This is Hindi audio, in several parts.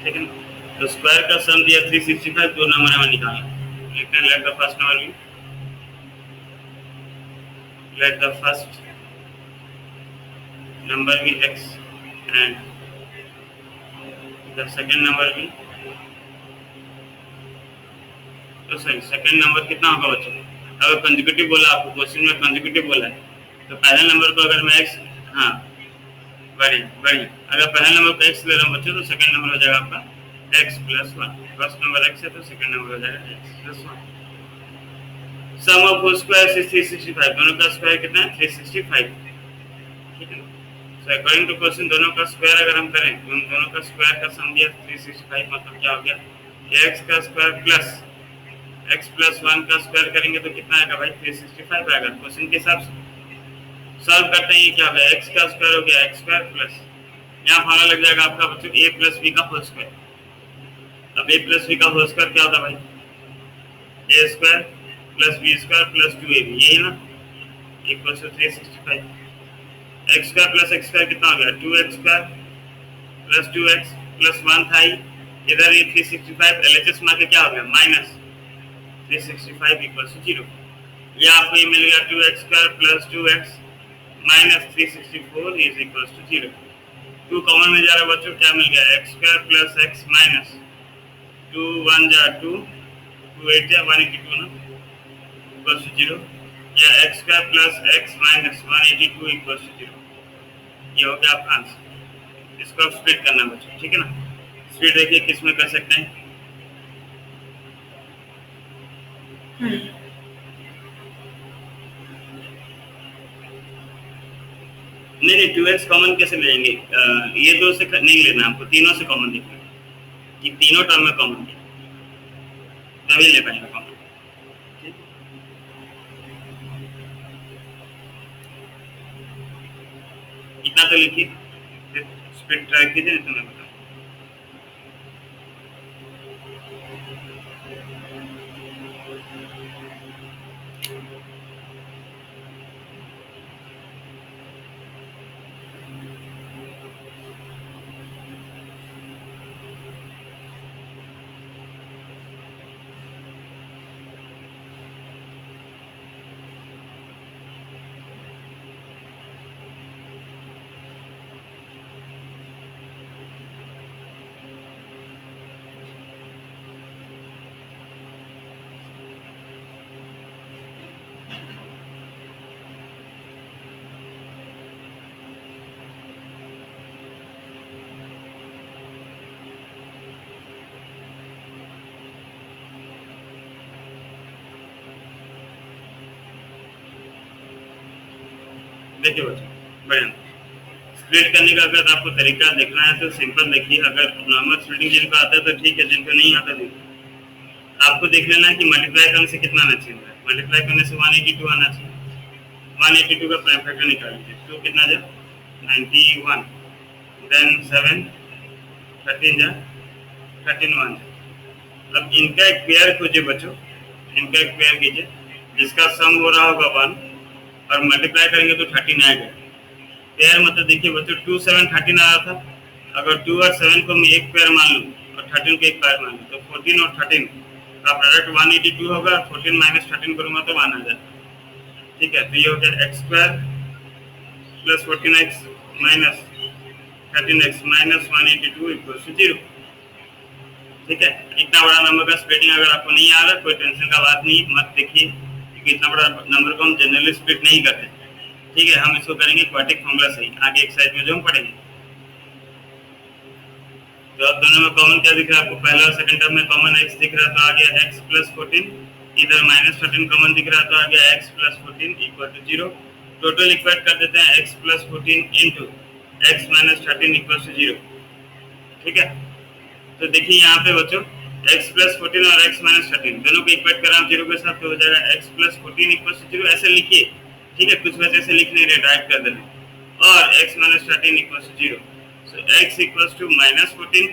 ठीक है ना। तो स्क्वायर का सम दिया 365, दो नंबर हमें निकालना। लिखते हैं let the first number be, let the first number be x and the second number be, तो सही सेकंड नंबर कितना होगा बच्चों? अगर कंसेक्यूटिव बोला, आपको क्वेश्चन में कंसेक्यूटिव बोला है, तो पहले नंबर को अगर मैं x, हाँ बढ़िया बढ़िया, अगर पहले नंबर को x ले रहा हूँ बच्चों, तो सेकंड नंबर हो जाएगा आपका x plus one. First number x है तो सेकंड नंबर हो जाएगा x plus one. Sum of whole square is 365, दोनों का स्क्वायर कितना है? 365, ठीक है ना। सो अकॉर्डिंग टू क्वेश्चन दोनों का स्क्वायर अगर हम करें, तो उन दोनों का स्क्वायर का सम दिया 365, मतलब क्या हो गया कि x का square plus x plus one का स्क्वायर करेंगे तो कितना आएगा भाई? 365 आएगा। क्वेश्चन के हिसाब से सॉल्व करते हैं, ये क्या हो गया? x का स्क्वायर हो गया x स्क्वायर प्लस, यहाँ फॉर्मूला लग जाएगा आपका बच्चों a प्लस बी का होल स्क्वायर। अब a प्लस बी का होल स्क्वायर क्या होता है भाई? a square plus B square plus 2ab, यही ना, equal to 365। x square plus x square कितना हो गया? 2x square plus 2x plus 1 था ही, इधर ये 365 LHS में क्या हो गया? Minus 365 equal to 0। ये आपको ये मिल गया 2x square plus 2x minus 364 is equal to 0। 2 common में जा रहा है बच्चों, क्या मिल गया? x square plus x minus 2 1 जा 2 2 8 जा 182 ना, इक्वल टू 0, या x square plus x minus 182 equal to 0। ये हो गया आपका आंसर। इसको आप स्प्लिट करना बच्चों, ठीक है ना। स्प्लिट देखिए किस में कर सकते हैं। नहीं 2x कॉमन कैसे लेंगे? ये दो से नहीं लेना आपको, तीनों से कॉमन देखना कि तीनों टर्म में कॉमन है, तभी ले पाएंगे कॉमन। इतना तो लिखिए, स्प्लिट ट्राई कीजिए, तो मैं बताऊँ। देखिए बच्चों, बढ़िया स्प्लिट करने का अगर आपको तरीका देखना है तो सिंपल देखिए। अगर नॉर्मल स्प्लिटिंग जिनको आता है तो ठीक है, जिनको नहीं आता देखिए, आपको देख लेना है कि मल्टीप्लाई करने से कितना आना चाहिए। मल्टीप्लाई करने से 182 आना चाहिए। 182 का प्राइम फैक्टर निकाल लीजिए, तो कितना जा 91, देन 7 13 जा 13 1। अब इनका एक पेयर खोजिए बच्चों, इनका एक पेयर कीजिए जिसका सम हो रहा होगा 1 और मल्टीप्लाई करेंगे तो 13 आएगा। पेयर मतलब देखिए बच्चों 2 7 13 आ रहा था, अगर 2 और 7 को मैं एक पेयर मान लूँ और 13 को एक पेयर मान लूँ, तो 14 और 13 का प्रोडक्ट 182 होगा। 14 माइनस 13 करूँगा तो 1 आ जाएगा, ठीक है। तो ये हो गया x square plus 14x minus 13x minus 182 equal to 0, ठीक है। इतना बड़ा नंबर का स्प्लिटिंग अगर आपको नहीं आ रहा, कोई टेंशन का बात नहीं, मत देखिए, क्योंकि इतना बड़ा नंबर को हम जनरली स्प्लिट नहीं करते, ठीक है। हम इसको करेंगे क्वाड्रेटिक फॉर्मूला से ही आगे एक्सरसाइज में जो हम पढ़ेंगे। तो अब दोनों में कॉमन क्या दिख रहा है आपको? पहला और सेकंड टर्म में कॉमन x दिख रहा है तो आ गया x प्लस 14, इधर माइनस 13 कॉमन दिख रहा है तो आ गया x plus 14 equal to 0। Total equate कर देते हैं x plus 14 into x minus 13 equal to 0, ठीक है। तो देखिए यहाँ पे बच्चों x प्लस 14 और x माइनस 13 दोनों को इक्वेट करा 0 के साथ, तो हो जाएगा x प्लस 14 इक्वल टू 0। ऐसे लिखिए, ठीक है, कुछ वजह से लिख नहीं रहे, डायरेक्ट कर देना, और x minus 13 equal to 0। So x equal to minus 14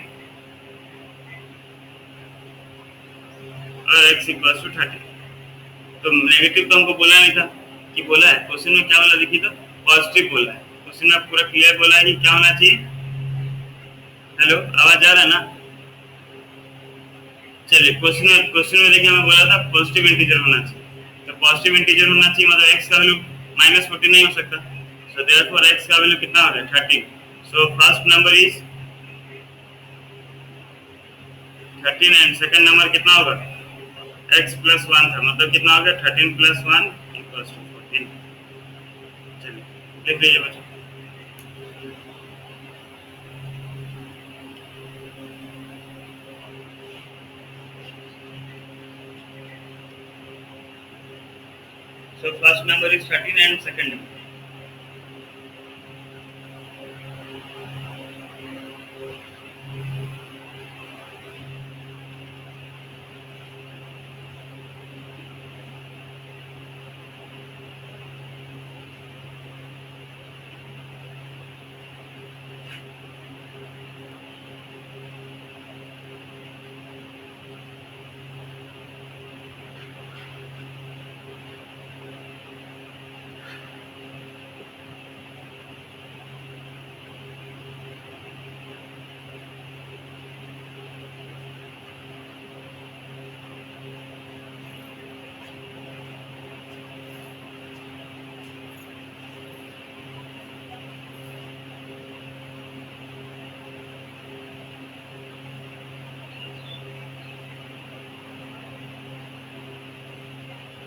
और x इक्वल टू 13। तो नेगेटिव तो हमको बोला नहीं था, कि बोला है क्वेश्चन में क्या बोला देखिए, तो पॉजिटिव बोला है। क्वेश्चन में पूरा क्लियर बोला है कि क्या होना चाहिए। हेलो, आवाज आ रहा है ना? चलिए क्वेश्चन में देखिए हमें बोला था पॉजिटिव इंटीजर होना चाहिए, तो पॉजिटिव इंटीजर होना चाहिए मतलब एक्स का वैल्यू -14 नहीं हो सकता, सो देयरफॉर एक्स का वैल्यू कितना हो गया 13, so first number is 13 and second number कितना होगा x प्लस 1 था, मतलब कितना हो गया 13 प्लस 1 इक्वल्स टू 14। चलिए लिख लीजिए बच्चों। So first number is 13 and second number.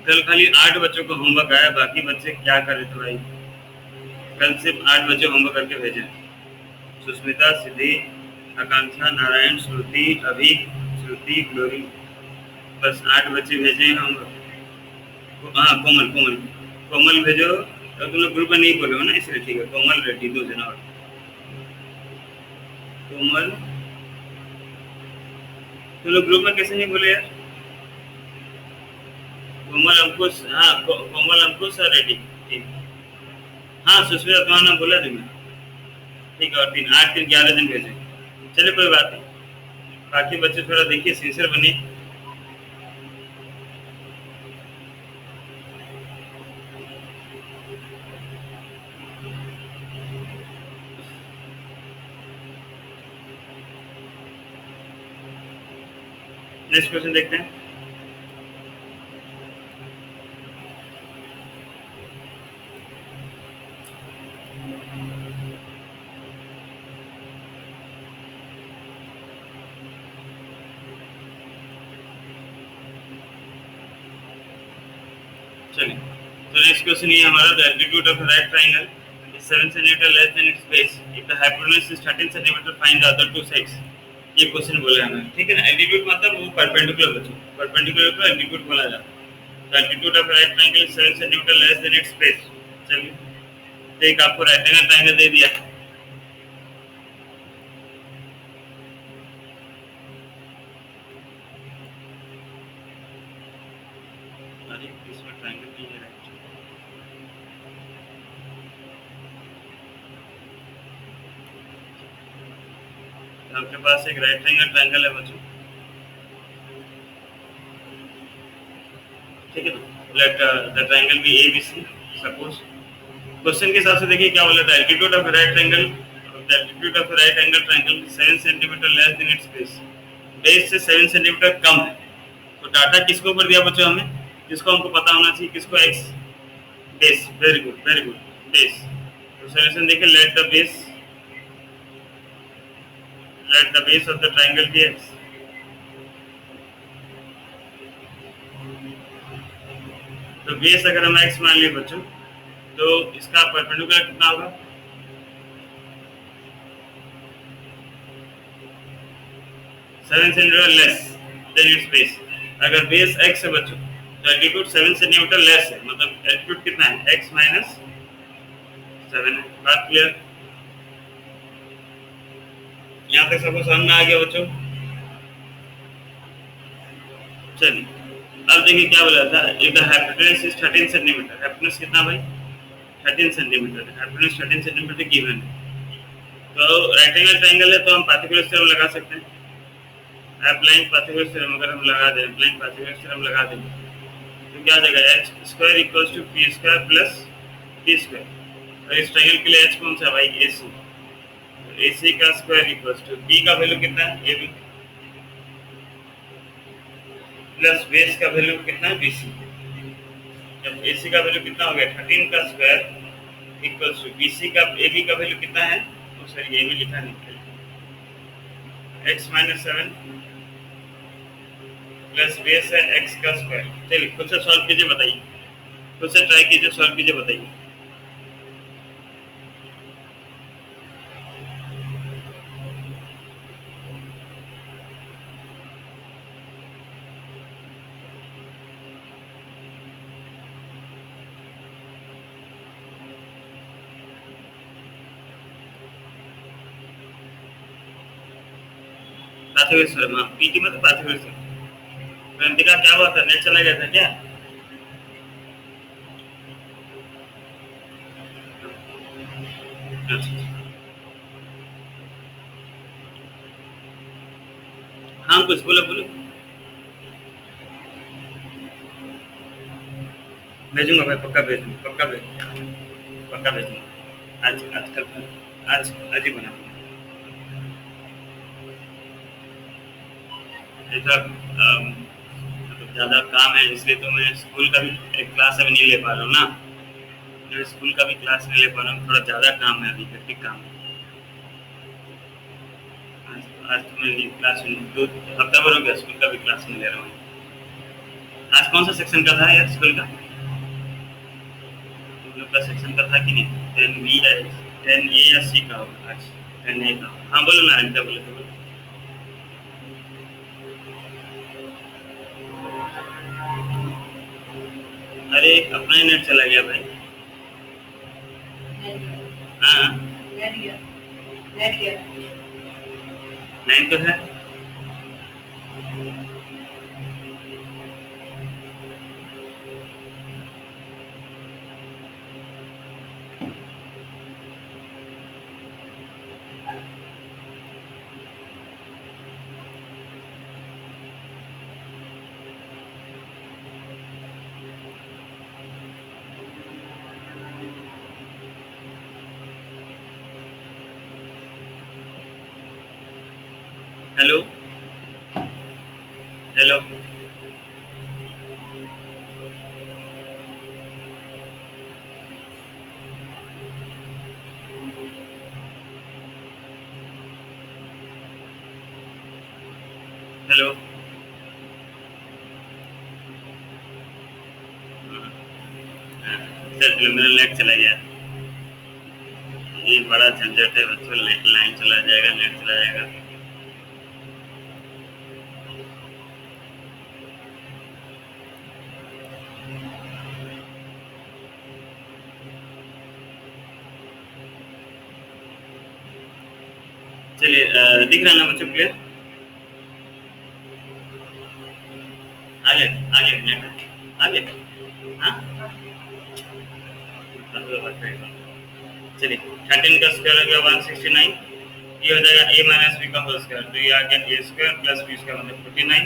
कल खाली 8 बच्चों को होमवर्क आया, बाकी बच्चे क्या कर रहे थे भाई? कल सिर्फ 8 बच्चे होमवर्क करके भेजे। सुस्मिता, सिद्धि, आकांक्षा, नारायण, श्रुति, अभी, श्रुति, ग्लोरी, बस 8 बच्चे भेजे हैं होमवर्क। हाँ कोमल कोमल कोमल भेजो, तो तुम लोग ग्रुप में नहीं बोले हो ना इसलिए ठीक है। कोमल रेड्डी 2 जना और कोमल, तुम लोग ग्रुप में कैसे नहीं बोले यार? कोमल अंकुश, हाँ कोमल अंकुश और रेड्डी, ठीक। हाँ सुस्मिता तुम्हारा नाम बोला थी मैं, ठीक है। और 3 8 3 11 दिन भेजे, चलिए कोई बात नहीं। बाकी बच्चे थोड़ा देखिए सिंसियर बनिए। नेक्स्ट क्वेश्चन देखते हैं। चलिए तो नेक्स्ट क्वेश्चन ये हमारा, the altitude of right triangle is 7 centimetre less than its base if the hypotenuse is 13 centimetre, find the other two sides. ये क्वेश्चन बोला है हमें, ठीक है ना। एल्टीट्यूड मतलब वो परपेंडिकुलर बच्चों, परपेंडिकुलर को एल्टीट्यूड बोला जाता है। The altitude of right triangle is 7 centimetre less than its base. चलिए तो एक आपको राइट एंगल ट्रायंगल दे दिया, इसमें ट्रायंगल नहीं है राइट। आपके पास एक राइट एंगल ट्रायंगल है बच्चों, ठीक है ना। Let the triangle be ABC suppose. Question के हिसाब से देखिए क्या बोला था, altitude of right angle, the altitude of right angle triangle 7 centimetre less than its base, base से 7 सेंटीमीटर कम है। तो डाटा किसको ऊपर दिया बच्चों हमें, किसको हमको पता होना चाहिए, किसको x, base, very good very good, base. तो सॉल्यूशन देखिए, let the base of the triangle be x। तो बेस अगर हम x मान लिए बच्चों, तो इसका परपेंडिकुलर कितना होगा, 7 centimetre less than its base. अगर बेस x है बच्चों तो एल्टीट्यूड 7 सेंटीमीटर लेस है, मतलब एल्टीट्यूड कितना है, x माइनस 7 है। बात क्लियर? यहाँ तक सबको समझ में आ गया बच्चों? चलिए अब देखिए क्या बोला था, if the hypotenuse is 13 centimetre, hypotenuse कितना भाई 13 सेंटीमीटर, हाइपोटेन्यूज 13 सेंटीमीटर गिवन है। तो राइट एंगल ट्रायंगल है तो हम पाइथागोरस थ्योरम लगा सकते हैं। अप्लाइंग पाइथागोरस थ्योरम अगर हम लगा दें, अप्लाइंग पाइथागोरस थ्योरम लगा दें तो क्या आ जाएगा, H square equals to P square plus T square. और इस ट्रायंगल के लिए एच कौन सा भाई, एसी, AC का स्क्वायर इक्वल्स टू पी का वैल्यू कितना है, ए बी, प्लस बेस का वैल्यू कितना है BC। जब AC का वैल्यू कितना हो गया 13 का स्क्वायर इक्वल्स टू BC का AB का वैल्यू कितना है, तो सर ये भी लिखा नहीं, x माइनस 7 प्लस बेस है x का स्क्वायर। चलिए खुद से सॉल्व कीजिए, बताइए, खुद से ट्राई कीजिए, सॉल्व कीजिए, बताइए। पार्थेश्वर, हाँ पीटी में तो पार्थेश्वर। क्रांतिका क्या हुआ था, नेट चला गया था क्या? हाँ कुछ बोलो बोलो। भेजूंगा भाई, पक्का भेजूंगा, पक्का भेजूंगा, पक्का भेजूंगा। आज आज कल आज ही बना ऐसा। मतलब ज़्यादा काम है इसलिए तो मैं स्कूल का भी क्लास अभी नहीं ले पा रहा हूँ ना, जो स्कूल का भी क्लास नहीं ले पा रहा हूँ, थोड़ा ज़्यादा काम है, अभी हेक्टिक काम है। आज तो मैं क्लास दो हफ्ता भर हो गया स्कूल का भी क्लास नहीं ले रहा हूँ। आज कौन सा सेक्शन का था यार स्कूल का? तुम लोग का सेक्शन का था कि नहीं? 10B है, 10A या C का होगा आज? 10A का। हाँ बोलो ना, अनिता बोले तो बोलो। अरे अपना ही नेट चला गया भाई। हाँ नहीं तो है। Hello hello hello. सर चलो मेरा नेट चला गया, ये बड़ा झंझट है बच्चों, लाइन चला जाएगा, नेट चला जाएगा। चलिए दिख रहा है ना बच्चों, क्लियर? आगे आगे नेट आगे। हाँ चलिए 13 का स्क्वायर हो गया 169, ये हो जाएगा a माइनस बी का होल स्क्वायर, तो ये आ गया a square plus b square मतलब 49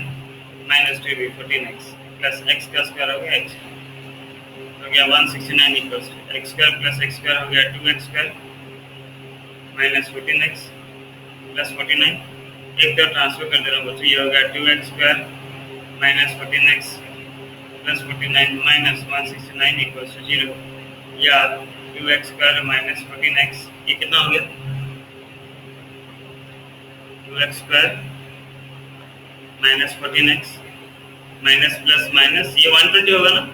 minus 2b 14x plus x का स्क्वायर हो गया x हो गया 169 equals to x square plus x square हो गया 2x square minus 14x plus 49, एक तो ट्रांसफर कर दे रहा हूँ बच्चों, ये हो गया 2x square minus 14x plus 49 minus 169 equals to 0, या 2x स्क्वायर माइनस 14x, ये कितना हो गया 2x square minus 14x minus plus minus, ये 120 होगा ना,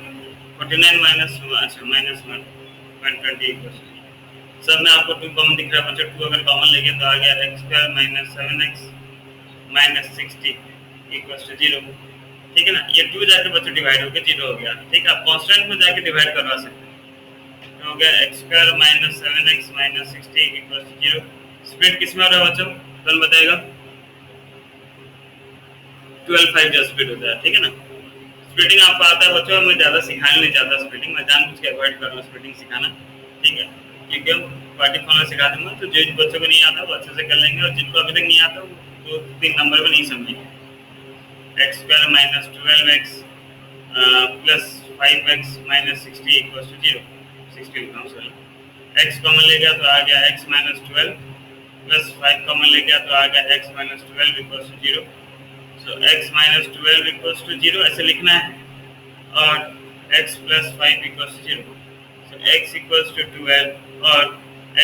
49 माइनस अच्छा माइनस 120 इक्वल्स सब में आपको 2 कॉमन दिख रहा है बच्चों, 2 अगर कॉमन लेंगे तो आ गया x square minus 7x minus 60 equals to 0, ठीक है ना। ये 2 जाके बच्चों डिवाइड होकर 0 हो गया, ठीक है। आप कांस्टेंट में जाके डिवाइड करवा सकते हैं, तो हो गया x square minus 7x minus 60 equals to 0। Split किस में हो रहा है बच्चों, कौन बताएगा? 12 5 जो स्प्लिट होता है, ठीक है ना। स्प्लिटिंग आपको आता है बच्चों, मैं ज़्यादा सिखाना नहीं चाहता स्प्लिटिंग, मैं जानबूझ के अवॉइड कर रहा हूँ स्प्लिटिंग सिखाना, ठीक है, क्योंकि हम पार्टी फॉर्मूला सिखा दूंगा, तो जिन बच्चों को नहीं आता वो अच्छे से कर लेंगे, और जिनको अभी तक नहीं आता वो 2-3 नंबर में नहीं समझेंगे। X square minus 12x plus 5x minus 60 equals to 0, 60 लिखा हूँ सॉरी, x कॉमन ले गया तो आ गया x माइनस 12 प्लस 5 कॉमन ले गया तो आ गया x minus 12 equals to 0। So x minus 12 equals to 0 ऐसे लिखना है, और x plus 5 equals to 0। So x equals to 12 और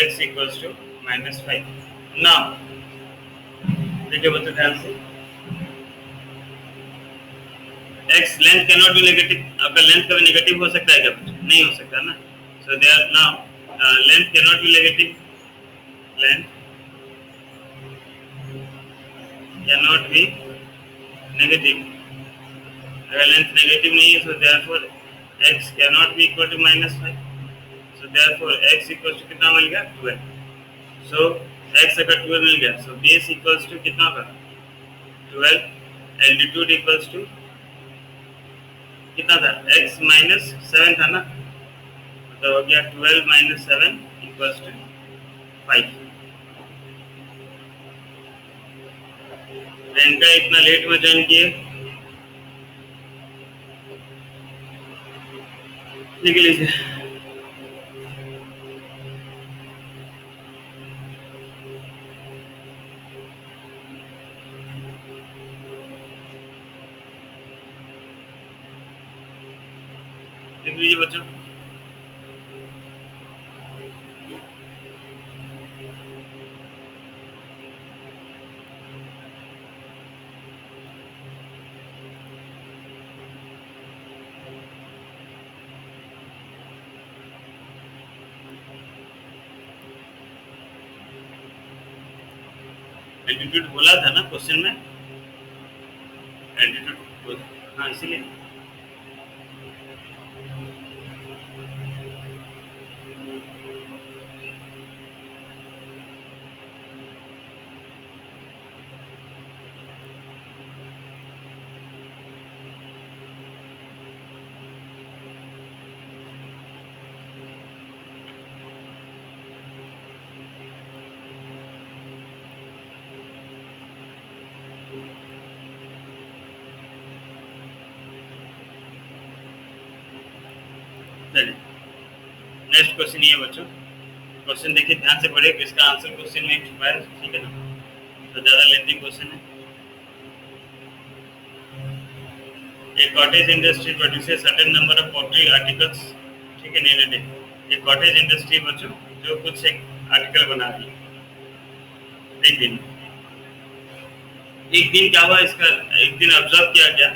x equals to minus 5। Now देखिए बच्चों ध्यान से, x length can not be negative. आपका लेंथ कभी नेगेटिव हो सकता है क्या बच्चों? नहीं हो सकता ना। So they are now length can not be negative, length can not be negative. अगर लेंथ नेगेटिव नहीं है, so therefore x can not be equal to minus 5। So therefore x equals to कितना मिल गया? 12। सो x अगर 12 मिल गया, सो बेस इक्वल्स टू कितना होगा? 12। एल्टीट्यूड इक्वल्स टू कितना था? x माइनस 7 था ना, तो हो गया 12 माइनस 7 इक्वल्स टू 5। इनका इतना लेट में ज्वाइन किए, लिख लीजिए। लिख लीजिए बच्चों। एल्टीट्यूड बोला था ना क्वेश्चन में, एल्टीट्यूड, हाँ इसीलिए। नेक्स्ट क्वेश्चन ये बच्चों, क्वेश्चन देखिए ध्यान से पढ़िए, इसका आंसर क्वेश्चन में छुपा है, ठीक है ना, तो ज्यादा लेंथी क्वेश्चन है। A cottage industry produces certain number of pottery articles, ठीक है, नहीं डे। एक कॉटेज इंडस्ट्री बच्चों जो कुछ एक आर्टिकल बना रही है। एक दिन क्या हुआ इसका, एक दिन ऑब्जर्व किया गया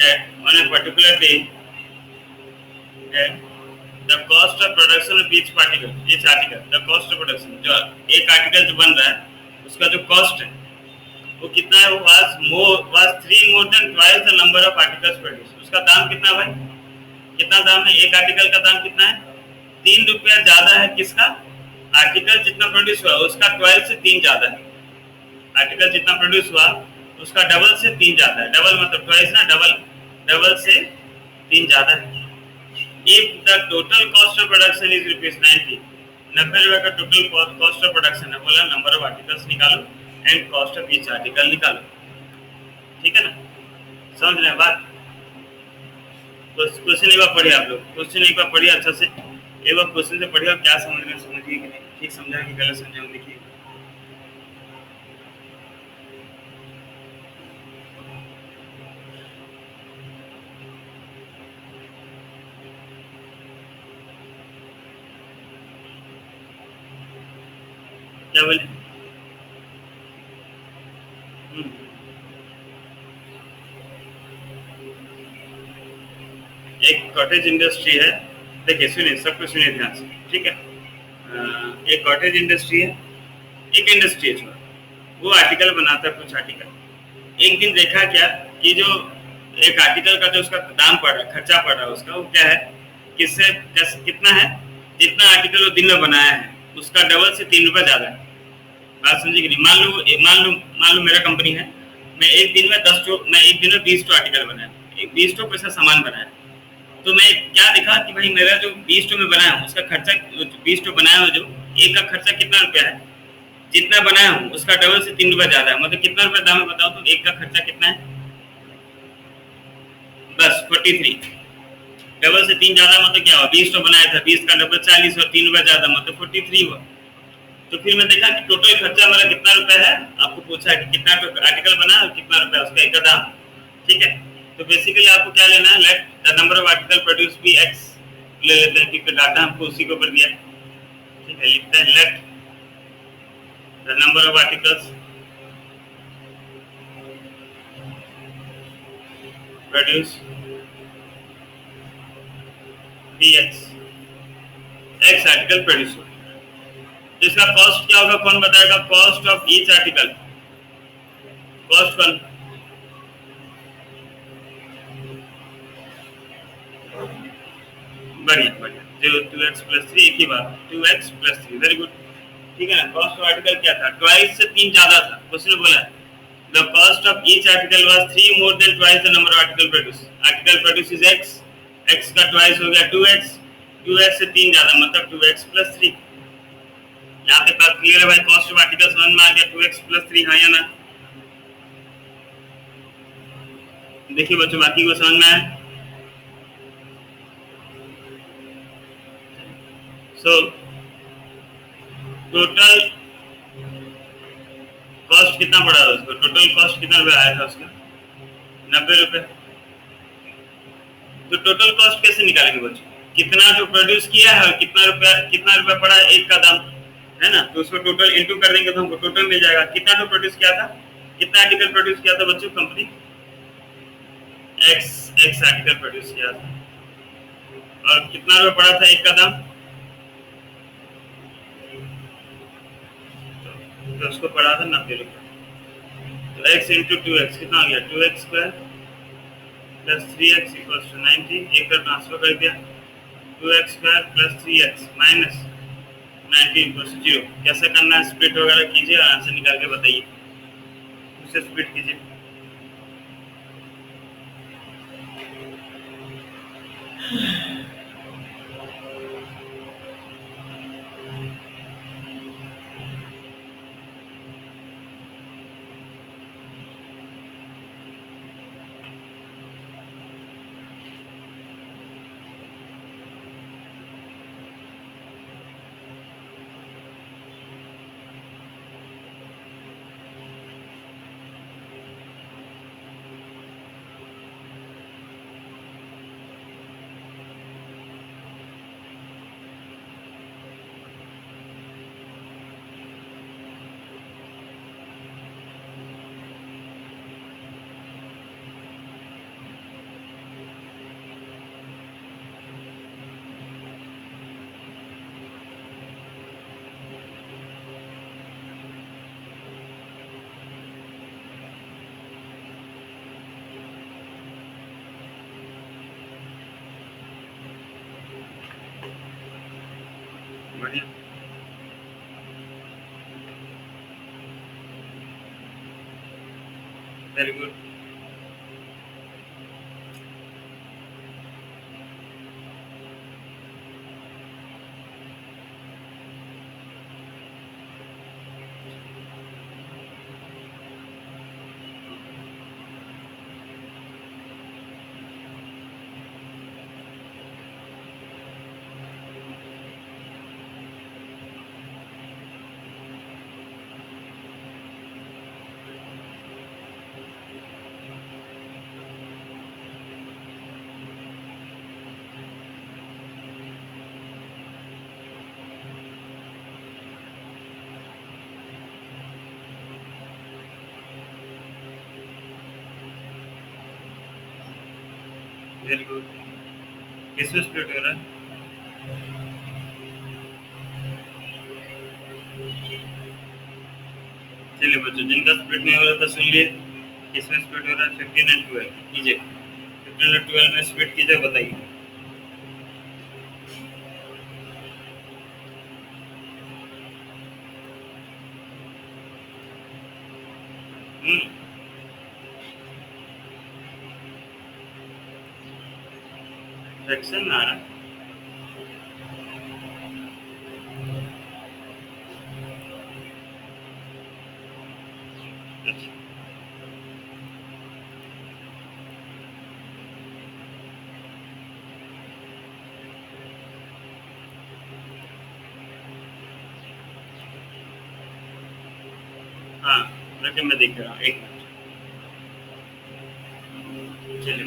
that on a particular day that the cost of production of each article, the cost of production, जो एक आर्टिकल जो बन रहा है उसका जो कॉस्ट है वो कितना है? वो was 3 more than twice the number of articles produced। उसका दाम कितना भाई? कितना दाम है? एक आर्टिकल का दाम कितना है? 3 रुपया ज्यादा है किसका? आर्टिकल जितना प्रोड्यूस हुआ उसका 12 से 3 ज्यादा है। आर्टिकल जितना प्रोड्यूस हुआ उसका डबल से 3 ज्यादा है। डबल मतलब ट्वाइस ना, डबल से 3 ज्यादा है। If the total cost of production is ₹90, 90 रुपए का टोटल कॉस्ट ऑफ प्रोडक्शन है, बोला नंबर ऑफ आर्टिकल्स निकालो and cost of each article निकालो, ठीक है ना, समझ रहे हैं बात? क्वेश्चन एक बार पढ़िए आप लोग, क्वेश्चन एक बार पढ़िए अच्छा से, एक बार क्वेश्चन से पढ़िए, क्या समझ रहे हैं समझिए कि नहीं, ठीक समझा कि गलत समझा देखिए। क्या बोले? एक कॉटेज इंडस्ट्री है, देखिए सुनिए, सब कुछ सुनिए ध्यान से, ठीक है। एक कॉटेज इंडस्ट्री है, एक इंडस्ट्री है, वो आर्टिकल बनाता है कुछ आर्टिकल। एक दिन देखा क्या कि जो एक आर्टिकल का जो उसका दाम पड़ रहा है, खर्चा पड़ रहा है उसका, वो क्या है, किससे कितना है? जितना आर्टिकल वो दिन में बनाया है उसका डबल से 3 रुपये ज्यादा है। बात समझिए कि नहीं? मान लो मेरा कंपनी है, मैं एक दिन में 20 टो आर्टिकल बनाया, 20 टो पैसा सामान बनाया, तो मैं क्या देखा कि भाई मेरा जो 20 टो में बनाया हूँ उसका खर्चा, 20 टो बनाया हूँ जो, एक का खर्चा कितना रुपया है? जितना बनाया हूँ उसका डबल से 3 रुपया ज्यादा है। मतलब कितना रुपया दाम है बताओ तो? एक का खर्चा कितना है? बस 43। डबल से 3 ज्यादा मतलब क्या हुआ? 20 टो बनाया था, 20 का डबल 40 और 3 रुपया ज्यादा मतलब 43 हुआ। तो फिर मैं देखा कि टोटल खर्चा मेरा कितना रुपए है, आपको पूछा है कि कितना आर्टिकल बना और कितना रुपया उसका एक का दाम। ठीक है, तो बेसिकली आपको क्या लेना है, let the number of article produce be X ले लेते हैं क्योंकि डाटा हमको उसी के ऊपर दिया। ठीक है, लिखते हैं let the number of articles produce be X, X article produce हो। इसका कॉस्ट क्या होगा, कौन बताएगा, cost of each article, cost कौन, बढ़िया बढ़िया, जो 2x प्लस 3 एक ही बात, 2x प्लस 3, वेरी गुड। ठीक है ना, कॉस्ट ऑफ आर्टिकल क्या था, ट्वाइस से 3 ज्यादा था, क्वेश्चन बोला the cost of each article was 3 more than twice the number of article produce, article produce is x, x का ट्वाइस हो गया 2x, 2x से 3 ज्यादा मतलब 2x प्लस 3। यहाँ पे बात क्लियर है भाई, कॉस्ट ऑफ आर्टिकल समझ में आ गया, 2x प्लस 3, हाँ या ना। देखिए बच्चों बाकी को समझ में आया। सो टोटल कॉस्ट कितना पड़ा था उसको, टोटल कॉस्ट कितना रुपया आया था उसका, 90 रुपए। तो टोटल कॉस्ट कैसे निकालेंगे बच्चों, कितना जो प्रोड्यूस किया है और कितना रुपया पड़ा है एक का दाम, है ना, तो उसको टोटल इनटू कर देंगे तो हमको टोटल मिल जाएगा, कितना जो प्रोड्यूस किया था, कितना आर्टिकल प्रोड्यूस किया था बच्चों company, x, X article produce किया था और कितना रुपया पड़ा था एक का दाम, तो उसको पड़ा था 90 रुपये। तो x इंटू 2x कितना हो गया, 2x square plus 3x equals to 90, एक का ट्रांसफर कर दिया, 2x square plus 3x minus 90 equals to 0। कैसे करना है, स्प्लिट वगैरह कीजिए और आंसर निकाल के बताइए, उसे स्प्लिट कीजिए। बढ़िया, वेरी गुड। वेरी गुड, किसमें स्प्लिट हो रहा है, चलिए बच्चों जिनका स्प्लिट नहीं हो रहा था सुन लिए, किसमें स्प्लिट हो रहा है, 15 एंड 12 कीजिए, 15 और 12 में स्प्लिट कीजिए, बताइए। फ्रैक्शन आ रहा है, अच्छा रखे मैं देख रहा हूँ, एक मिनट। चलिए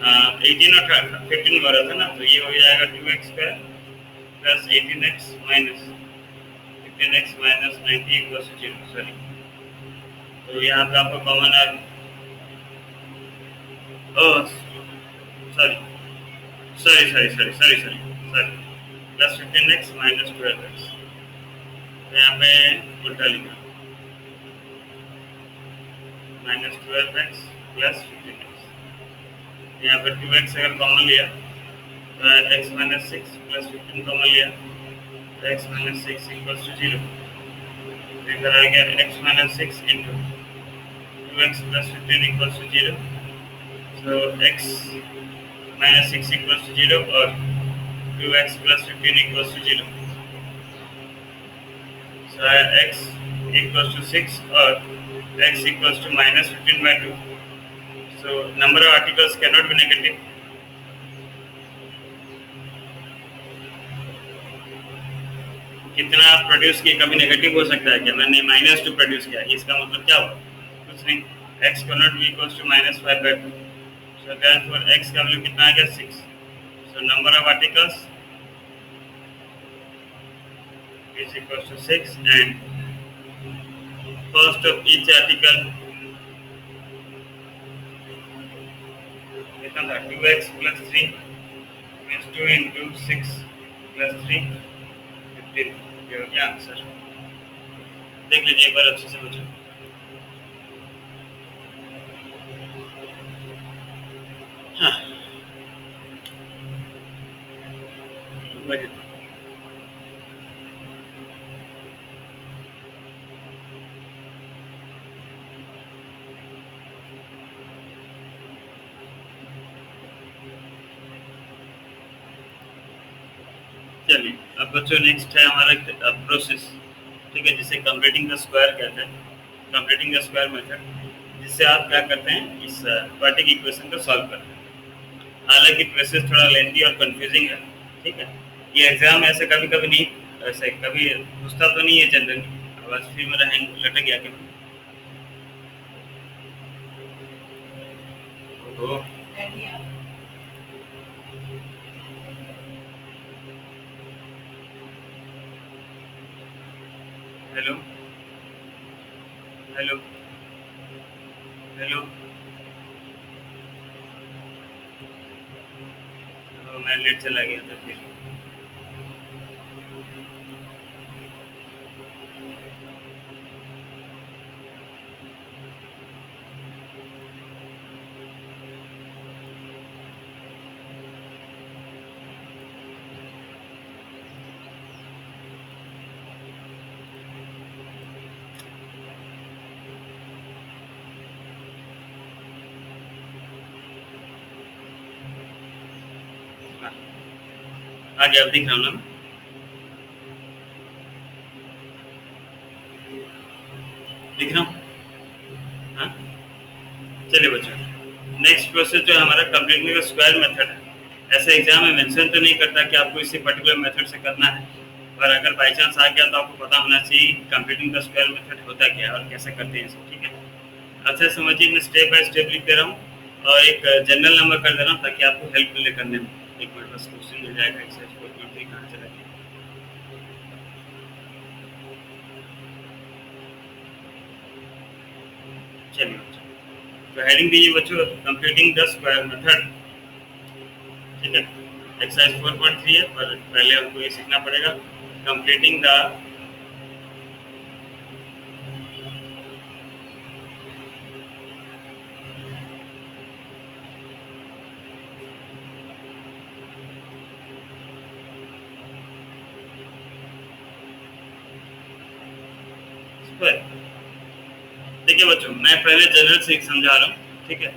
18 और 15 हो रहा था ना, तो ये हो जाएगा 2x² plus 18x minus 15x minus 90 equal to 0। Sorry, तो यहाँ पे आपको कॉमन है, oh sorry sorry sorry sorry sorry sorry sorry, plus 15x minus 12x, यहाँ पे उल्टा लिखा, माइनस 12x प्लस 15x, यहाँ पे 2x अगर कॉमन लिया तो x माइनस 6 प्लस 15 कॉमन लिया तो x माइनस 6 इक्वल्स टू 0। इधर आ गया x minus 6 into 2x plus 15 equals to 0, so x minus 6 equals to 0 और 2x plus 15 equals to 0. So x equals to 6 और x equals to minus 15 by 2. So number of articles cannot be negative. कितना प्रोड्यूस किया, कभी नेगेटिव हो सकता है क्या? मैंने -2 प्रोड्यूस किया, इसका मतलब क्या हुआ? कुछ नहीं, x cannot be equals to -5 by 2. So therefore x का वैल्यू कितना आ गया? 6. So number of articles is equals to 6 and cost of each article कितना था? 2x plus 3 means 2 into 6 plus 3 15। ये हो गया आंसर। देख लीजिए एक बार अच्छे से बच्चों। हाँ चलिए, अब बच्चों नेक्स्ट है हमारा प्रोसेस, ठीक है, जिसे कंप्लीटिंग द स्क्वायर कहते हैं, कंप्लीटिंग द स्क्वायर मेथड, जिससे आप क्या करते हैं, इस क्वाड्रेटिक इक्वेशन को सॉल्व करते हैं। हालांकि प्रोसेस थोड़ा लेंथी और कंफ्यूजिंग है, ठीक है। ये एग्जाम ऐसे कभी कभी नहीं, ऐसे कभी पूछता तो नहीं है जनरली। आवाज फिर मेरा हैंग लटक गया क्या? ओहो, हेलो हेलो हेलो, मैं लेट चला गया था फिर। आगे आप दिख रहा हूँ ना? दिख रहा हूँ? हाँ चलिए बच्चों, नेक्स्ट प्रोसेस जो है हमारा कंप्लीटिंग द स्क्वायर मेथड है। ऐसे एग्जाम में मेंशन तो नहीं करता कि आपको इसी पर्टिकुलर मेथड से करना है, पर अगर बाई चांस आ गया तो आपको पता होना चाहिए कंप्लीटिंग द स्क्वायर मेथड होता क्या है और कैसे करते हैं इसे, ठीक है। अच्छा समझिए, मैं स्टेप बाय स्टेप लिख दे रहा हूँ और एक जनरल नंबर कर दे रहा हूँ ताकि आपको हेल्प मिले करने में। एक मिनट बस, क्वेश्चन मिल जाएगा एक्सरसाइज 4.3 कहाँ चला गया? चलिए तो हेडिंग दीजिए बच्चों, कंप्लीटिंग द स्क्वायर मेथड, ठीक है। एक्सरसाइज 4.3 है, पर पहले हमको ये सीखना पड़ेगा कंप्लीटिंग द स्क्वायर। देखिए बच्चों, मैं पहले जनरल से समझा रहा हूँ, ठीक है।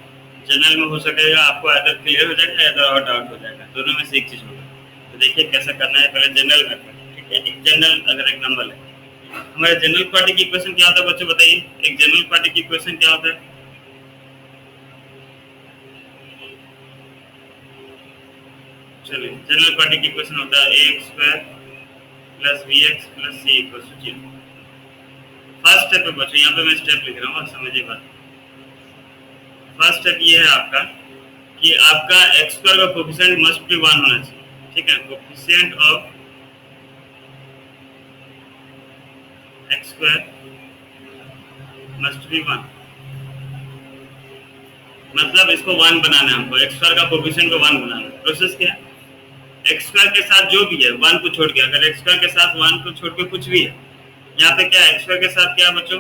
जनरल में हो सकेगा आपको आइदर क्लियर हो जाएगा या और डाउट हो जाएगा, दोनों में से एक चीज होगा। तो देखिए कैसे करना है, पहले जनरल मेथड, ठीक है। एक जनरल अगर एक नंबर है, हमारे जनरल पार्टी की इक्वेशन क्या होता है बच्चों बताइए? एक जनरल पार्टी की इक्वेशन क्या होता है? चलिए, जनरल पार्टी की इक्वेशन होता है ax² plus bx plus c equal to 0। First step पे बच्चों, यहाँ पे मैं स्टेप लिख रहा हूँ, समझिए बात। फर्स्ट स्टेप ये है आपका कि आपका एक्स स्क्वायर का कोफिशिएंट मस्ट बी 1 होना चाहिए, ठीक है। Coefficient of x square must be 1, मतलब इसको 1 बनाना है हमको, एक्स स्क्वायर का कोफिशिएंट को 1 बनाना है। प्रोसेस क्या है, एक्स स्क्वायर के साथ जो भी है 1 को छोड़ के, अगर एक्स स्क्वायर के साथ 1 को छोड़ के कुछ भी है, यहाँ पे क्या है, एक्स स्क्वायर के साथ क्या है बच्चों,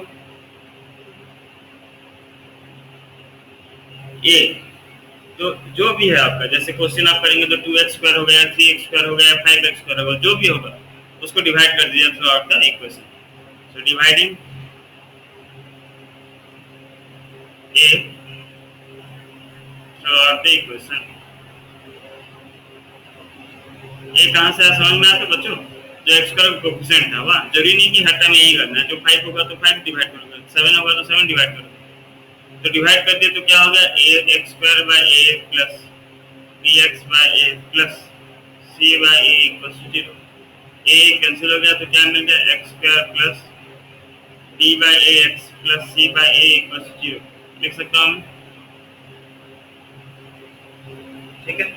ए। तो जो भी है आपका, जैसे क्वेश्चन आप करेंगे तो 2x स्क्वायर हो गया, 3x स्क्वायर हो गया, 5x स्क्वायर हो गया, जो भी होगा उसको डिवाइड कर दीजिए through out the equation. So dividing a through out the equation. ये कहाँ से समझ में आता बच्चों, जो एक्स स्क्वायर का कोफिशिएंट था वह जरूरी नहीं कि हर टाइम यही करना है, जो 5 होगा तो 5 डिवाइड करोगे, 7 होगा तो 7 डिवाइड करोगे। तो डिवाइड कर दिए तो क्या होगा, a x square by a plus bx by a plus c by a equals to 0। a cancel हो गया तो क्या मिल गया, x square plus b by ax plus c by a equals to 0 लिख सकता हूँ, ठीक है।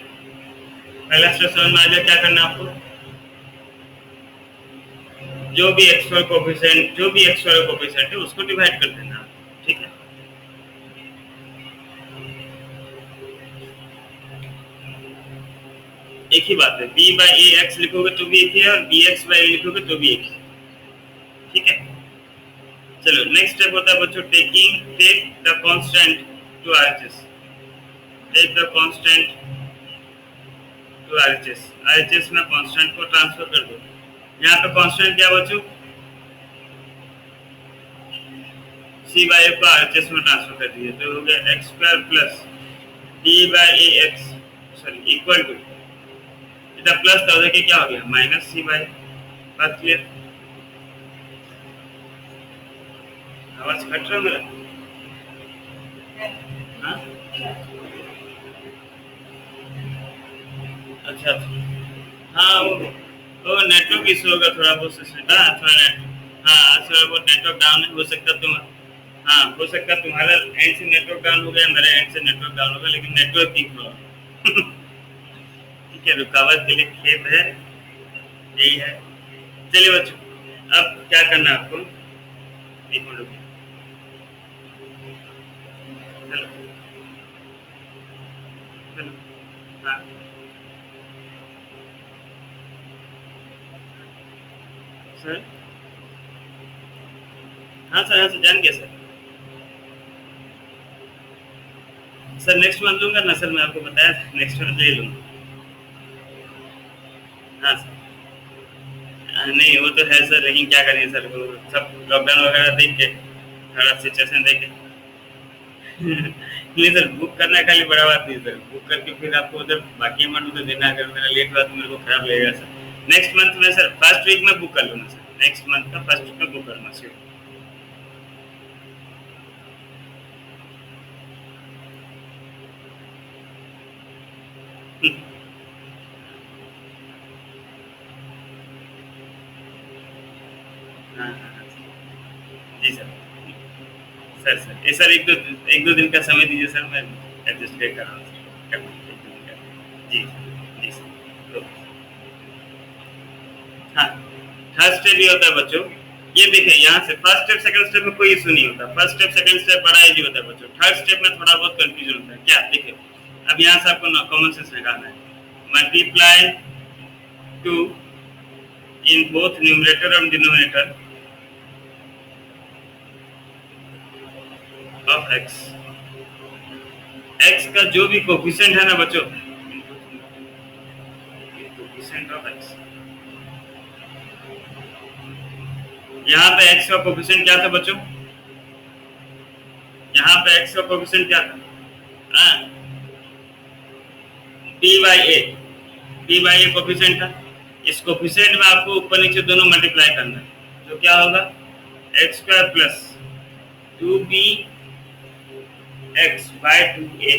पहला स्टेप समझ में आ जाए, क्या करना है आपको, जो भी x स्क्वायर कोफिशिएंट है उसको डिवाइड कर देना, ठीक है। एक ही बात है, b बाय a x लिखोगे तो भी एक ही है और bx बाय a लिखोगे तो भी एक ही, ठीक है। चलो नेक्स्ट स्टेप होता है बच्चों, take the constant to RHS। Take the constant to RHS में कांस्टेंट को ट्रांसफर कर दो। यहाँ पे कांस्टेंट क्या बच्चों, c बाय a को RHS में ट्रांसफर कर दिए तो हो गया x square plus b by ax sorry equal to, इधर प्लस था उधर क्या हो गया, माइनस c बाय। बात क्लियर, आवाज कट रहा मेरा, हाँ अच्छा हाँ वो नेटवर्क इशू होगा थोड़ा बहुत सिस्टम, हाँ थोड़ा थोड़ा बहुत नेटवर्क डाउन हो सकता तुम, हाँ हो सकता तुम्हारा एंड से नेटवर्क डाउन हो गया, मेरे एंड से नेटवर्क डाउन होगा, लेकिन नेटवर्क ठीक हुआ ठीक है। रुकावट के लिए खेत है, यही है। चलिए बच्चों अब क्या करना है आपको, एक मिनट, हेलो हेलो, हाँ सर, हाँ सर जान गया सर। सर नेक्स्ट मंथ लूंगा ना सर, मैं आपको बताया नेक्स्ट मंथ ले लूंगा। हाँ सर, नहीं वो तो है सर, लेकिन क्या करें सर, वो सब लॉकडाउन वगैरह देख के, थोड़ा सिचुएशन देख के नहीं सर, बुक करना खाली बड़ा बात नहीं सर, बुक करके फिर आपको उधर बाकी अमाउंट उधर देना, अगर मेरा लेट हुआ तो मेरे को खराब लगेगा सर। नेक्स्ट मंथ में सर फर्स्ट वीक में बुक कर लूँगा सर, नेक्स्ट मंथ का फर्स्ट वीक में बुक करना सर। जी सर सर ये सर एक दो दिन का समय दीजिए सर, मैं एडजस्ट कर रहा हूँ जी जी सर। हाँ थर्ड स्टेप ये होता है बच्चों, ये देखिए यहाँ से फर्स्ट स्टेप सेकंड स्टेप में कोई इशू नहीं होता, फर्स्ट स्टेप सेकंड स्टेप बड़ा इजी होता है बच्चों, थर्ड स्टेप में थोड़ा बहुत कंफ्यूजन होता है। क्या देखिए, अब यहाँ से आपको कॉमन सेंस निकालना है, multiply two in both numerator और डिनोमिनेटर ऑफ x, x का जो भी कोफिशिएंट है ना बच्चों, कोफिशिएंट ऑफ x, यहाँ पे x का कोफिशिएंट क्या था बच्चों, यहाँ पे x का कोफिशिएंट क्या था, b बाई ए कोफिशिएंट था। इस कोफिशिएंट में आपको ऊपर नीचे दोनों मल्टीप्लाई करना है, तो क्या होगा, x square plus 2b x by 2a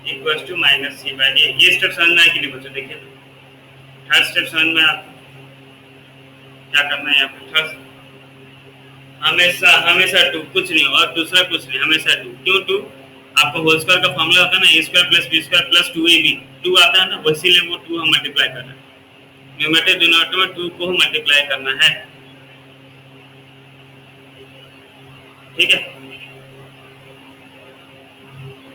equals to minus c by a। ये स्टेप समझ में आए कि नहीं बच्चों, देखिए थर्ड स्टेप समझ में आपको क्या करना है, यहाँ पे हमेशा हमेशा टू, कुछ नहीं और दूसरा कुछ नहीं, हमेशा टू। क्यों टू? आपको होल स्क्वायर का फॉर्मूला होता है ना, A square plus B square plus two A B, two आता है ना, इसीलिए वो टू हम मल्टीप्लाई कर रहे हैं। न्यूमरेटर डिनोमिनेटर में टू को मल्टीप्लाई करना है, ठीक है।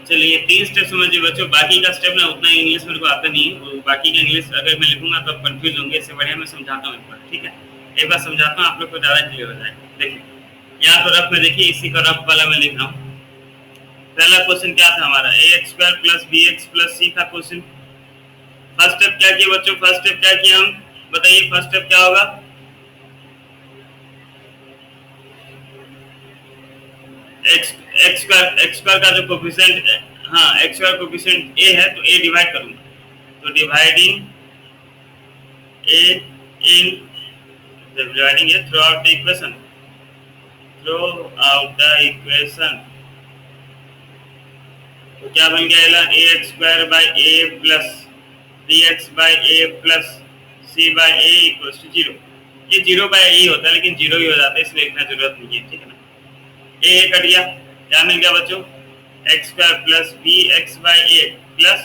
चलिए ये 3 स्टेप समझिए बच्चों, बाकी का स्टेप ना उतना इंग्लिश मेरे को आता नहीं है, वो बाकी का इंग्लिश अगर मैं लिखूंगा तो आप कंफ्यूज होंगे, इससे बढ़िया मैं समझाता हूँ एक बार, ठीक है। एक बार समझाता हूँ, आप लोग को ज़्यादा क्लियर हो जाएगा। देखिए यहाँ तो रफ में देखिए, इसी का रफ वाला मैं लिख रहा हूँ। पहला क्वेश्चन क्या था हमारा, A X square plus B X plus C था क्वेश्चन। फर्स्ट स्टेप क्या किया बच्चों, फर्स्ट स्टेप क्या किया हम, बताइए फर्स्ट स्टेप क्या होगा। एक्स एक्स स्क्वायर का जो कोफिशिएंट, हाँ एक्स स्क्वायर कोफिशिएंट ए है तो ए डिवाइड करूंगा, तो dividing A in, dividing A throughout the equation, throughout the equation. तो क्या बन गया, A X square by A plus B X by A plus C by A equals to zero. ये जीरो बाई ए होता है, लेकिन जीरो ही हो जाता है, इसलिए इतना जरूरत नहीं है, ठीक है ना। ए कट गया, क्या मिल गया बच्चों, X square plus B X by A plus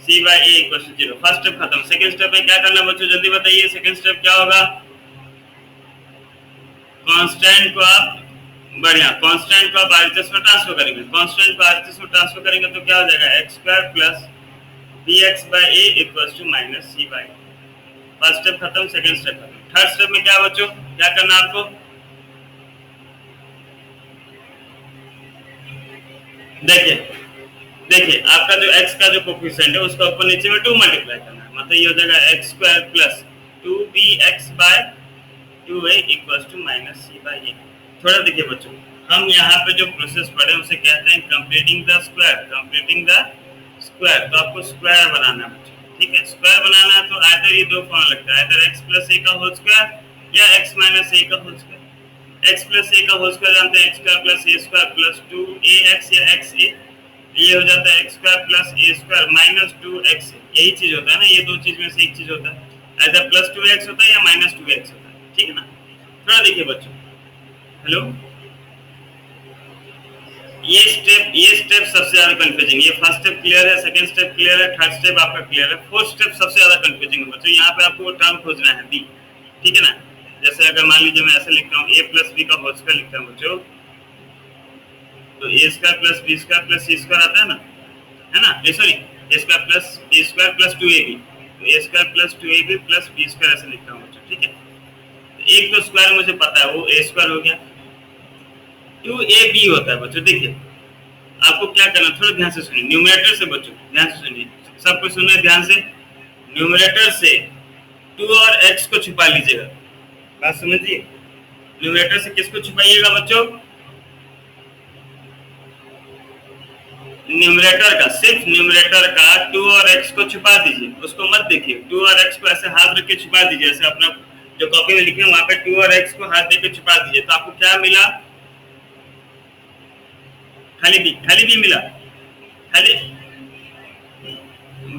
C by A equals to zero. First step खत्म। सेकंड स्टेप में क्या करना बच्चों, जल्दी बताइए, सेकंड स्टेप क्या होगा। कांस्टेंट को आप, बढ़िया, कांस्टेंट को आप आरएचएस में ट्रांसफर करेंगे, कांस्टेंट को आरएचएस में ट्रांसफर करेंगे तो क्या हो जाएगा, X square plus B X by A equals to minus C by. First step खत्म, सेकंड स्टेप खत्म। थर्ड स्टेप में क्या बच्चों, क्या करना आपको, देखिए देखिए आपका जो x का जो कोफिशिएंट है उसका ऊपर नीचे में 2 मल्टीप्लाई करना है, मतलब ये हो जाएगा X square plus 2bx by 2a equals to minus c by a। थोड़ा देखिए बच्चों, हम यहाँ पे जो प्रोसेस पढ़े उसे कहते हैं completing the square, completing the square. तो आपको स्क्वायर बनाना है बच्चों, ठीक है। स्क्वायर बनाना है तो आइदर ये दो फॉर्म लगता है, आइदर x प्लस a का होल स्क्वायर या x माइनस a का whole square. x plus a का होल स्क्वायर जानते हैं, x square plus a square plus 2ax या xa, ये हो जाता है X square plus A square minus 2x। यही चीज होता है ना, ये दो चीज में से एक चीज होता है, either प्लस 2x होता है या माइनस 2x होता है, ठीक है ना। थोड़ा देखिए बच्चों, हेलो, ये स्टेप सबसे ज्यादा कंफ्यूजिंग। ये फर्स्ट स्टेप क्लियर है, सेकंड स्टेप क्लियर है, थर्ड स्टेप आपका क्लियर है, फोर्थ स्टेप सबसे ज्यादा कंफ्यूजिंग है बच्चों। यहाँ पे आपको वो टर्म खोजना है बी, ठीक है ना। जैसे अगर मान लीजिए मैं ऐसे लिखता हूँ, ए प्लस बी का होल स्क्वायर लिखता हूँ बच्चों, तो A square plus B square plus C square आता है ना, sorry, A square plus B square plus 2ab, तो A square plus 2ab plus B square ऐसे लिखता हूँ बच्चों, ठीक है। तो एक तो स्क्वायर मुझे पता है, वो ए स्क्वायर हो गया, 2ab होता है बच्चों। देखिए आपको क्या करना, थोड़ा ध्यान से सुनिए, न्यूमरेटर से बच्चों ध्यान से सुनिए, सब कुछ सुनना है ध्यान से। न्यूमरेटर से 2 और x को छुपा लीजिएगा, बात समझिए। न्यूमरेटर से किसको छुपाइएगा बच्चों, न्यूमरेटर का, सिर्फ न्यूमरेटर का 2 और x को छुपा दीजिए, उसको मत देखिए। 2 और x को ऐसे हाथ रख के छुपा दीजिए, ऐसे अपना जो कॉपी में लिखे वहां पे 2 और x को हाथ देके छुपा दीजिए, तो आपको क्या मिला, खाली बी मिला, खाली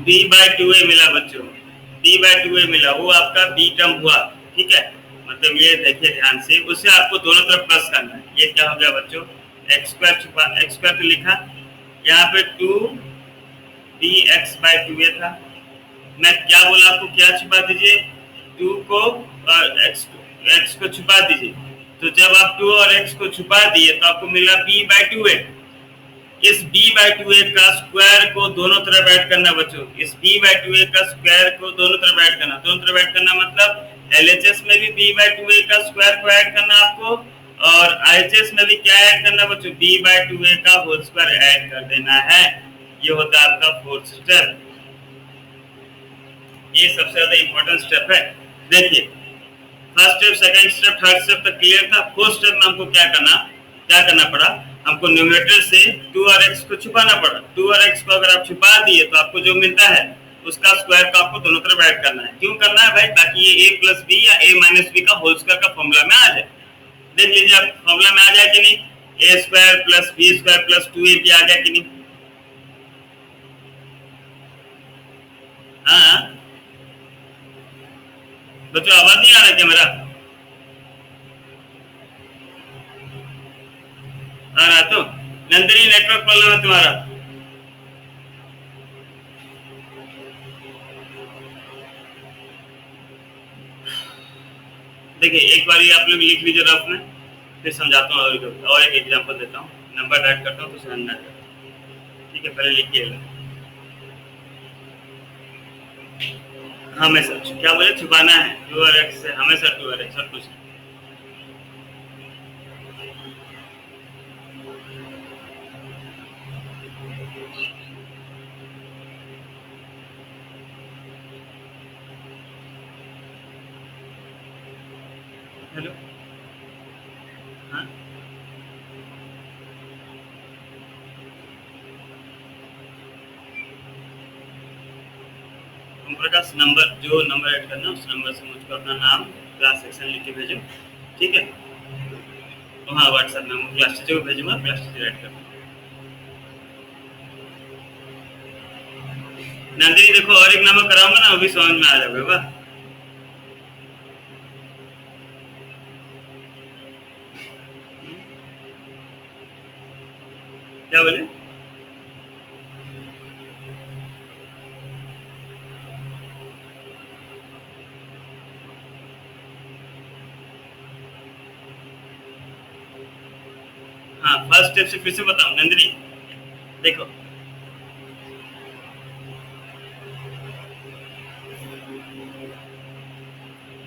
b बाय 2a मिला बच्चों, b बाय 2a मिला, वो आपका b टर्म हुआ, ठीक है। मतलब ये देखिए ध्यान से, उसे आपको दोनों तरफ प्लस करना है। ये क्या हो गया बच्चों, एक्स स्क्वायर छुपा, एक्स स्क्वायर तो लिखा, यहाँ पे 2bx बाय 2a था। मैं क्या बोला आपको, क्या छुपा दीजिए, 2 को और x को छुपा दीजिए। तो जब आप 2 और x को छुपा दिए तो आपको मिला b बाय 2a। इस b बाय 2a का स्क्वायर को दोनों तरफ ऐड करना बच्चों, इस b बाय 2a का स्क्वायर को दोनों तरफ ऐड करना, दोनों तरफ ऐड करना मतलब LHS में भी b बाय 2a का स्क्वायर को ऐड करना आपको, और IHS में भी क्या ऐड करना बच्चों, b बाय 2a का होल स्क्वायर ऐड कर देना है। ये होता है आपका फोर्थ स्टेप, ये सबसे ज्यादा इंपॉर्टेंट स्टेप है। देखिए first step, second step, third step तक क्लियर था। फोर्थ स्टेप में हमको क्या करना पड़ा, हमको न्यूमरेटर से 2 और x को छुपाना पड़ा। 2 और x को अगर आप छुपा दिए तो आपको जो मिलता है उसका स्क्वायर को आपको दोनों तरफ ऐड करना है। क्यों करना है भाई, ताकि ये a प्लस बी या a माइनस बी का होल स्क्वायर का फॉर्मूला में आ जाए। देख लीजिए आप फॉर्मूला में आ जाए कि नहीं, a square plus B square plus 2ab आ गया कि नहीं। हाँ बच्चों आवाज नहीं आ रहा क्या मेरा, आ रहा तो नंदिनी नेटवर्क प्रॉब्लम है तुम्हारा। देखिए एक बार ये आप लोग लिख लीजिए रफ में, फिर समझाता हूँ और एक एग्जांपल देता हूँ, नंबर ऐड करता हूँ तो समझ में आ जाएगा। ठीक है, पहले लिखिएगा। हमेशा क्या बोले, छुपाना है 2x से, हमेशा 2x और कुछ नहीं। हेलो, हाँ ओम प्रकाश, नंबर जो नंबर ऐड करना उस नंबर से मुझको अपना नाम क्लास सेक्शन लिख के भेजो। ठीक है, तो हाँ व्हाट्सएप में क्लास टीचर को भेजूंगा, क्लास टीचर ऐड कर। नंदिनी देखो और एक नंबर कराऊंगा ना, वो भी समझ में आ जाएगा। वाह, क्या बोले? हाँ फर्स्ट स्टेप से फिर से बताऊं नंदिनी, देखो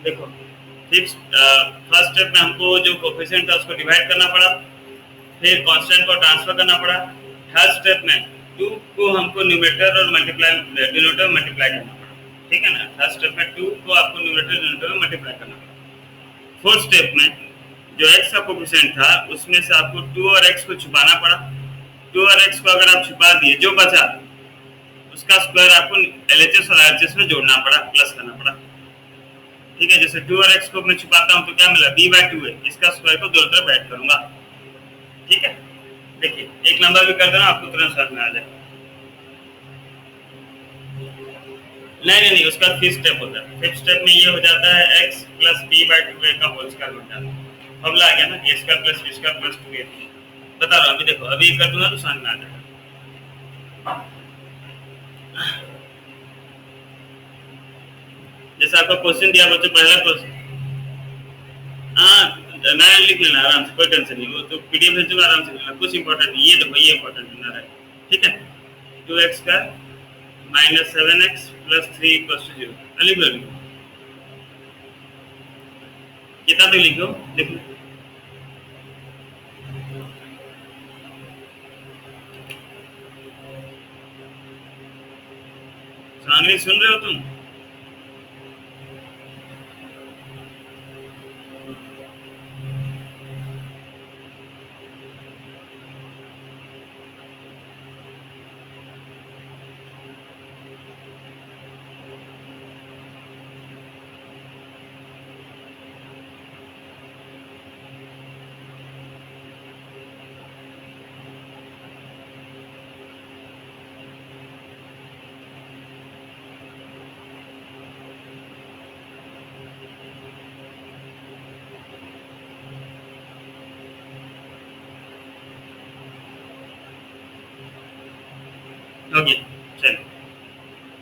देखो फिफ्थ फर्स्ट स्टेप में हमको जो कोफिशिएंट था उसको डिवाइड करना पड़ा, फिर कांस्टेंट को ट्रांसफर करना पड़ा। थर्ड स्टेप में 2 को हमको न्यूमरेटर और मल्टीप्लाई डिनोमिनेटर में मल्टीप्लाई करना पड़ा। ठीक है ना, थर्ड स्टेप में 2 को आपको न्यूमरेटर डिनोमिनेटर में मल्टीप्लाई करना पड़ा। फोर्थ स्टेप में जो x का कोफिशिएंट था उसमें से आपको 2 और x को छुपाना पड़ा। 2 और x को अगर आप छुपा दिए, जो बचा उसका स्क्वायर आपको एलएचएस और आरएचएस में जोड़ना पड़ा, प्लस करना पड़ा। ठीक है, जैसे 2 और x को मैं छुपाता हूँ तो क्या मिला, b/2 है, इसका स्क्वायर को दोनों तरफ ऐड करूंगा। ठीक है, देखिए एक नंबर भी कर देना, आपको तुरंत समझ में आ जाए। नहीं, उसका फिफ्थ स्टेप होता है। फिफ्थ स्टेप में ये हो जाता है x प्लस b/2a का होल स्क्वायर बन जाता है। फॉर्मूला आ गया ना, a square plus b square plus 2a। बता रहा हूँ अभी, देखो अभी कर दूंगा तो समझ में आ जाएगा। जैसे आपका क्वेश्चन दिया बच्चों, पहला क्वेश्चन, हाँ नया लिख लेना आराम से, कोई टेंशन नहीं, वो तो पीडीएफ भेजूंगा आराम से लेना, कुछ इंपॉर्टेंट नहीं। ये देखो ये इंपॉर्टेंट होना है। ठीक है, 2x का minus 7x plus 3 equal to 0 लिख लो। कितना तक लिखो, देखो सामने सुन रहे हो तुम? ओके, चलो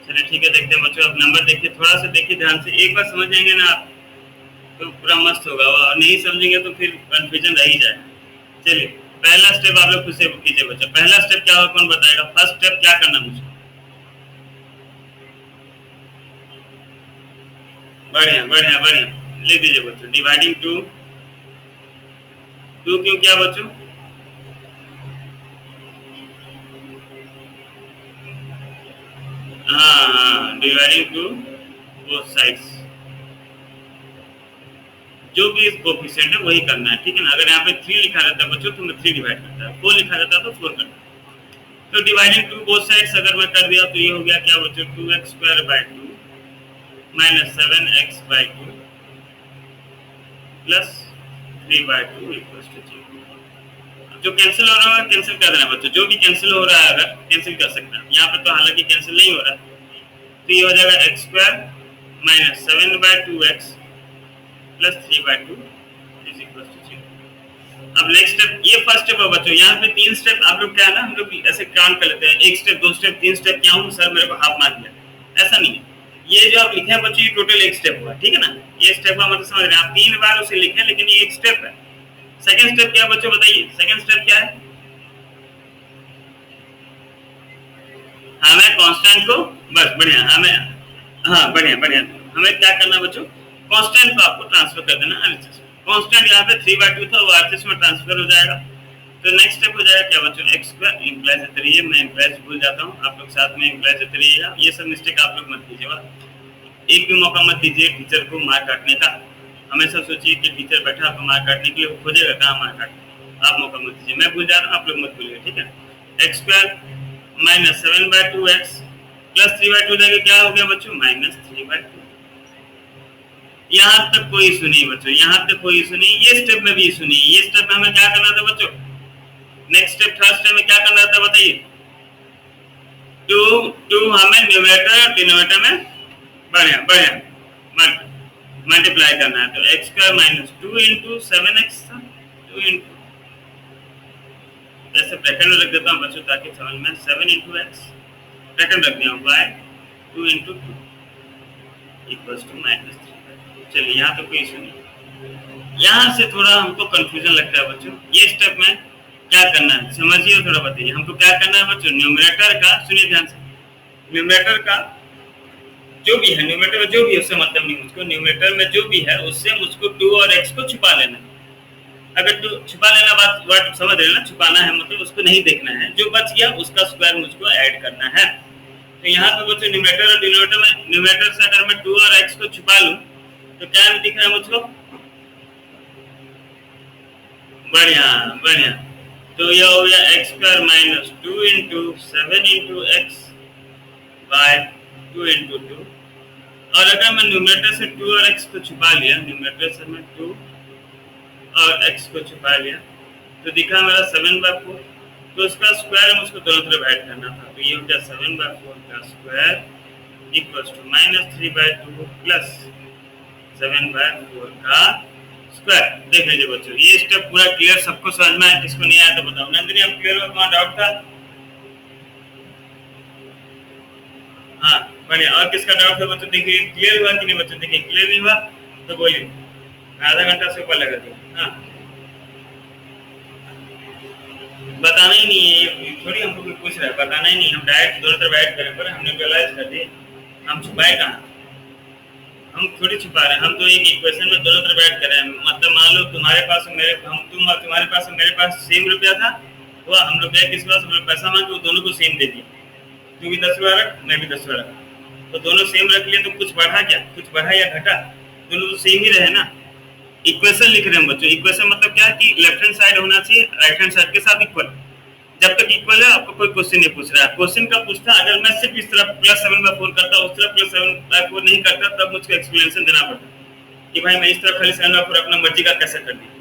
चलिए ठीक है, देखते हैं बच्चों। आप नंबर देखिए, थोड़ा सा देखिए ध्यान से, एक बार समझ जाएंगे ना आप तो पूरा मस्त होगा, और नहीं समझेंगे तो फिर कंफ्यूजन रह ही जाए। चलिए पहला स्टेप आप लोग खुद से कीजिए बच्चों। पहला स्टेप क्या होगा, कौन बताएगा? फर्स्ट स्टेप क्या करना मुझे? बढ़िया बढ़िया बढ़िया, लिख दीजिए बच्चों, डिवाइडिंग 2। 2 क्यों किया बच्चों? हाँ, डिवाइडिंग 2 बोथ साइड्स, जो भी कोफिशिएंट है वही करना है। ठीक है ना, अगर यहाँ पे 3 लिखा रहता है बच्चों तो मैं 3 डिवाइड करता है, 4 लिखा रहता है तो 4 करता है। तो डिवाइडिंग 2 बोथ साइड्स अगर मैं कर दिया तो ये हो गया क्या बच्चों, 2x² minus 7x/2 plus 3/2 equal to 0। जो कैंसिल हो रहा है कैंसिल कर देना बच्चों, जो भी कैंसिल हो रहा है अगर कैंसिल कर सकते हैं। यहाँ पे तो हालांकि कैंसिल नहीं हो रहा है, तो ये हो जाएगा x² minus 7/2x plus 3/2 is equal to 0। अब नेक्स्ट स्टेप, ये फर्स्ट स्टेप है बच्चों। यहाँ पे 3 स्टेप आप लोग क्या है ना, हम लोग ऐसे काउंट कर लेते हैं, 1 स्टेप 2 स्टेप 3 स्टेप, क्या हूँ सर मेरे को हाफ मार्क दिया, ऐसा नहीं है। ये जो आप लिखे हैं बच्चों, ये टोटल 1 स्टेप हुआ, ठीक है ना। ये स्टेप का मतलब समझ रहे हैं आप, 3 बार उसे लिखे लेकिन ये 1 स्टेप है। सेकंड स्टेप क्या बच्चों बताइए, सेकंड स्टेप क्या है? हमें कांस्टेंट को, बस बढ़िया, हमें, हाँ बढ़िया बढ़िया, हमें क्या करना है बच्चों, कांस्टेंट को आपको ट्रांसफर कर देना आरएचएस। कांस्टेंट यहाँ पे 3/2 था, वो आरएचएस में ट्रांसफर हो जाएगा। तो नेक्स्ट स्टेप हो जाएगा क्या बच्चों, एक्स स्क्वायर इंप्लाइज है, मैं इंप्लाइज भूल जाता हूँ, आप लोग साथ में इंप्लाइज है, ये सब मिस्टेक आप लोग मत कीजिएगा। एक भी मौका मत दीजिए टीचर को मार काटने का। हमेशा सोचिए कि टीचर बैठा आपको मार काटने के लिए, वो खोजेगा कहाँ मार काटने, आप मौका मत दीजिए। मैं भूल जा रहा हूँ, आप लोग मत भूलिएगा, ठीक है। X square minus 7/2x plus 3/2 देंगे, क्या हो गया बच्चों, माइनस 3/2। यहाँ तक कोई इशू नहीं बच्चों, यहाँ तक कोई इशू नहीं। ये स्टेप में भी इशू नहीं। ये स्टेप में हमें क्या करना था बच्चों, नेक्स्ट स्टेप थर्ड स्टेप में क्या करना था बताइए, टू हमें न्यूमरेटर और डिनोमिनेटर में बढ़िया बढ़िया मल्टीप्लाई करना है। तो x square minus 2 into 7x था, 2 इंटू, ऐसे ब्रैकेट में रख देता हूँ बच्चों ताकि समझ में, 7 इंटू एक्स ब्रैकेट रख दिया, by 2 into 2 equals to minus 3। चलिए यहाँ तो कोई इशू नहीं। यहाँ से थोड़ा हमको कंफ्यूजन लगता है बच्चों, ये स्टेप में क्या करना है समझिए, थोड़ा बताइए हमको क्या करना है बच्चों। न्यूमरेटर का, सुनिए ध्यान से, न्यूमरेटर का जो भी है, न्यूमरेटर में जो भी है उससे मतलब नहीं मुझको, न्यूमरेटर में जो भी है उससे मुझको 2 और x को छुपा लेना है। अगर तो छुपा लेना बात वर्ड समझ रहे ना, छुपाना है मतलब उसको नहीं देखना है, जो बच गया उसका स्क्वायर मुझको ऐड करना है। तो यहाँ पे बच्चों न्यूमरेटर और डिनोमिनेटर में, न्यूमरेटर से अगर मैं 2 और x को छुपा लूं तो क्या दिख रहा है मुझको, बढ़िया बढ़िया। तो यह हो गया x square minus 2 into 7 into X by 2 into 2। और अगर मैं न्यूमरेटर से 2 और x को छुपा लिया, न्यूमरेटर से मैं 2 और x को छुपा लिया तो दिखा मेरा 7/4। तो उसका स्क्वायर मुझको दोनों तरफ ऐड करना था, तो ये हो गया 7/4 का square equals to minus 3/2 plus 7/4 का स्क्वायर। देख लीजिए बच्चों, ये स्टेप पूरा क्लियर, सबको समझ में आया, किसको नहीं आया तो बताओ। नंदिनी अब क्लियर हो, तुम्हारा डाउट था? हाँ बढ़िया। और किसका डाउट है बच्चों, देखिए क्लियर हुआ कि नहीं बच्चों, देखिए क्लियर नहीं हुआ तो बोलिए, आधा घंटा से ऊपर लगा दिया। हाँ बताना ही नहीं है, ये थोड़ी हमको कोई पूछ रहा है, बताना ही नहीं, हम डायरेक्ट दोनों तरफ ऐड करें, पर हमने रियलाइज कर दिए हम छुपाए कहाँ, हम थोड़ी छुपा रहे हैं, हम तो एक इक्वेशन में दोनों तरफ ऐड कर रहे हैं। मतलब मान लो तुम्हारे पास मेरे, हम तुम और तुम्हारे पास मेरे पास सेम रुपया था, तो हम लोग गए किसी पास, हमें पैसा मांगे, वो दोनों को सेम दे दिया, तू भी 10 रुपया रख मैं भी 10 रुपया रख, तो दोनों सेम रख लिए, तो कुछ बढ़ा क्या, कुछ बढ़ा या घटा, दोनों तो सेम ही रहे ना। इक्वेशन लिख रहे हैं बच्चों, इक्वेशन मतलब क्या है कि लेफ्ट हैंड साइड होना चाहिए राइट हैंड साइड के साथ इक्वल। जब तक इक्वल है आपको कोई क्वेश्चन नहीं पूछ रहा है। क्वेश्चन का पूछता अगर मैं सिर्फ इस तरफ प्लस 7/4 करता, उस तरफ प्लस 7/4 नहीं करता, तब मुझको एक्सप्लेनेशन देना पड़ता कि भाई मैं इस तरफ खाली 7/4 अपना मर्जी का कैसे कर दिया,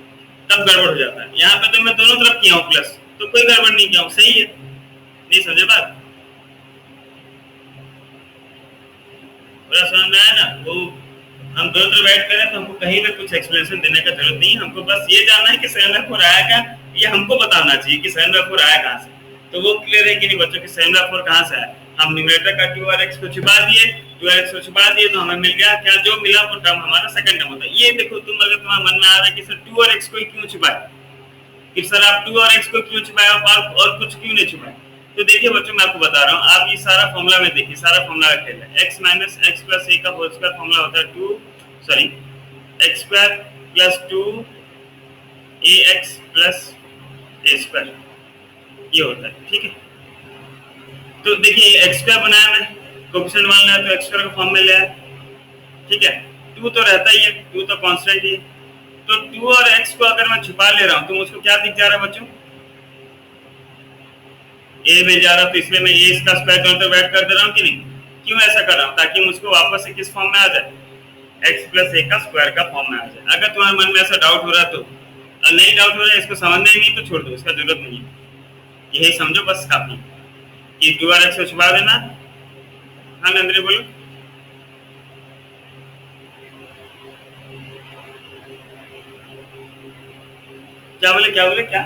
तब गड़बड़ हो जाता है। यहाँ पे तो मैं दोनों तरफ किया हूँ प्लस, तो कोई गड़बड़ नहीं किया हूँ, सही है, नहीं समझे बात, पूरा समझ में आया ना। वो हम दोनों तरफ ऐड करें तो हमको कहीं पे कुछ एक्सप्लेनेशन देने का जरूरत नहीं है, हमको बस ये जानना है कि 7/4 आया क्या, ये हमको बताना चाहिए कि 7/4 आया कहाँ से। तो वो क्लियर है कि नहीं बच्चों कि 7/4 कहाँ से आया। हम न्यूमरेटर का 2 और x को छुपा दिए, 2 और x को छुपा दिए तो हमें मिल गया क्या, जो मिला वो टर्म हमारा सेकंड टर्म होता है। ये देखो तुम, अगर तुम्हारे मन में आ रहा है कि सर 2 और x को क्यों छुपाए, कि सर आप 2 और x को क्यों छुपाए और कुछ क्यों नहीं छुपाए, तो देखिए बच्चों मैं आपको बता रहा हूँ, आप ये सारा फॉर्मूला में देखिए, सारा फॉर्मूला का खेल है। x minus x plus a का होल स्क्वायर फॉर्मूला होता है 2 sorry x square plus 2 ax plus a square, ये होता है, ठीक है। तो देखिए x स्क्वायर बनाया मैं, कोएफिशिएंट मानना है तो x स्क्वायर का फॉर्म में ले आया, ठीक है। 2 तो रहता ही है, 2 तो कांस्टेंट ही है, तो 2 और x को अगर मैं छुपा ले रहा हूँ तो मुझको क्या दिख जा रहा है बच्चों, a मिल जा रहा है, तो इसमें मैं a इसका स्क्वायर दोनों तरफ ऐड कर दे रहा हूँ कि नहीं। क्यों ऐसा कर रहा हूँ, ताकि मुझको वापस से किस फॉर्म में आ जाए, x प्लस a का स्क्वायर का फॉर्म में आ जाए। अगर तुम्हारे मन में ऐसा डाउट हो रहा है तो, नहीं डाउट हो रहा है, इसको समझना ही नहीं तो छोड़ दो, इसका जरूरत नहीं है, यही समझो बस काफी, ये 2 और x को छुपा देना। हाँ नंदनी बोलो। क्या बोले क्या बोले क्या?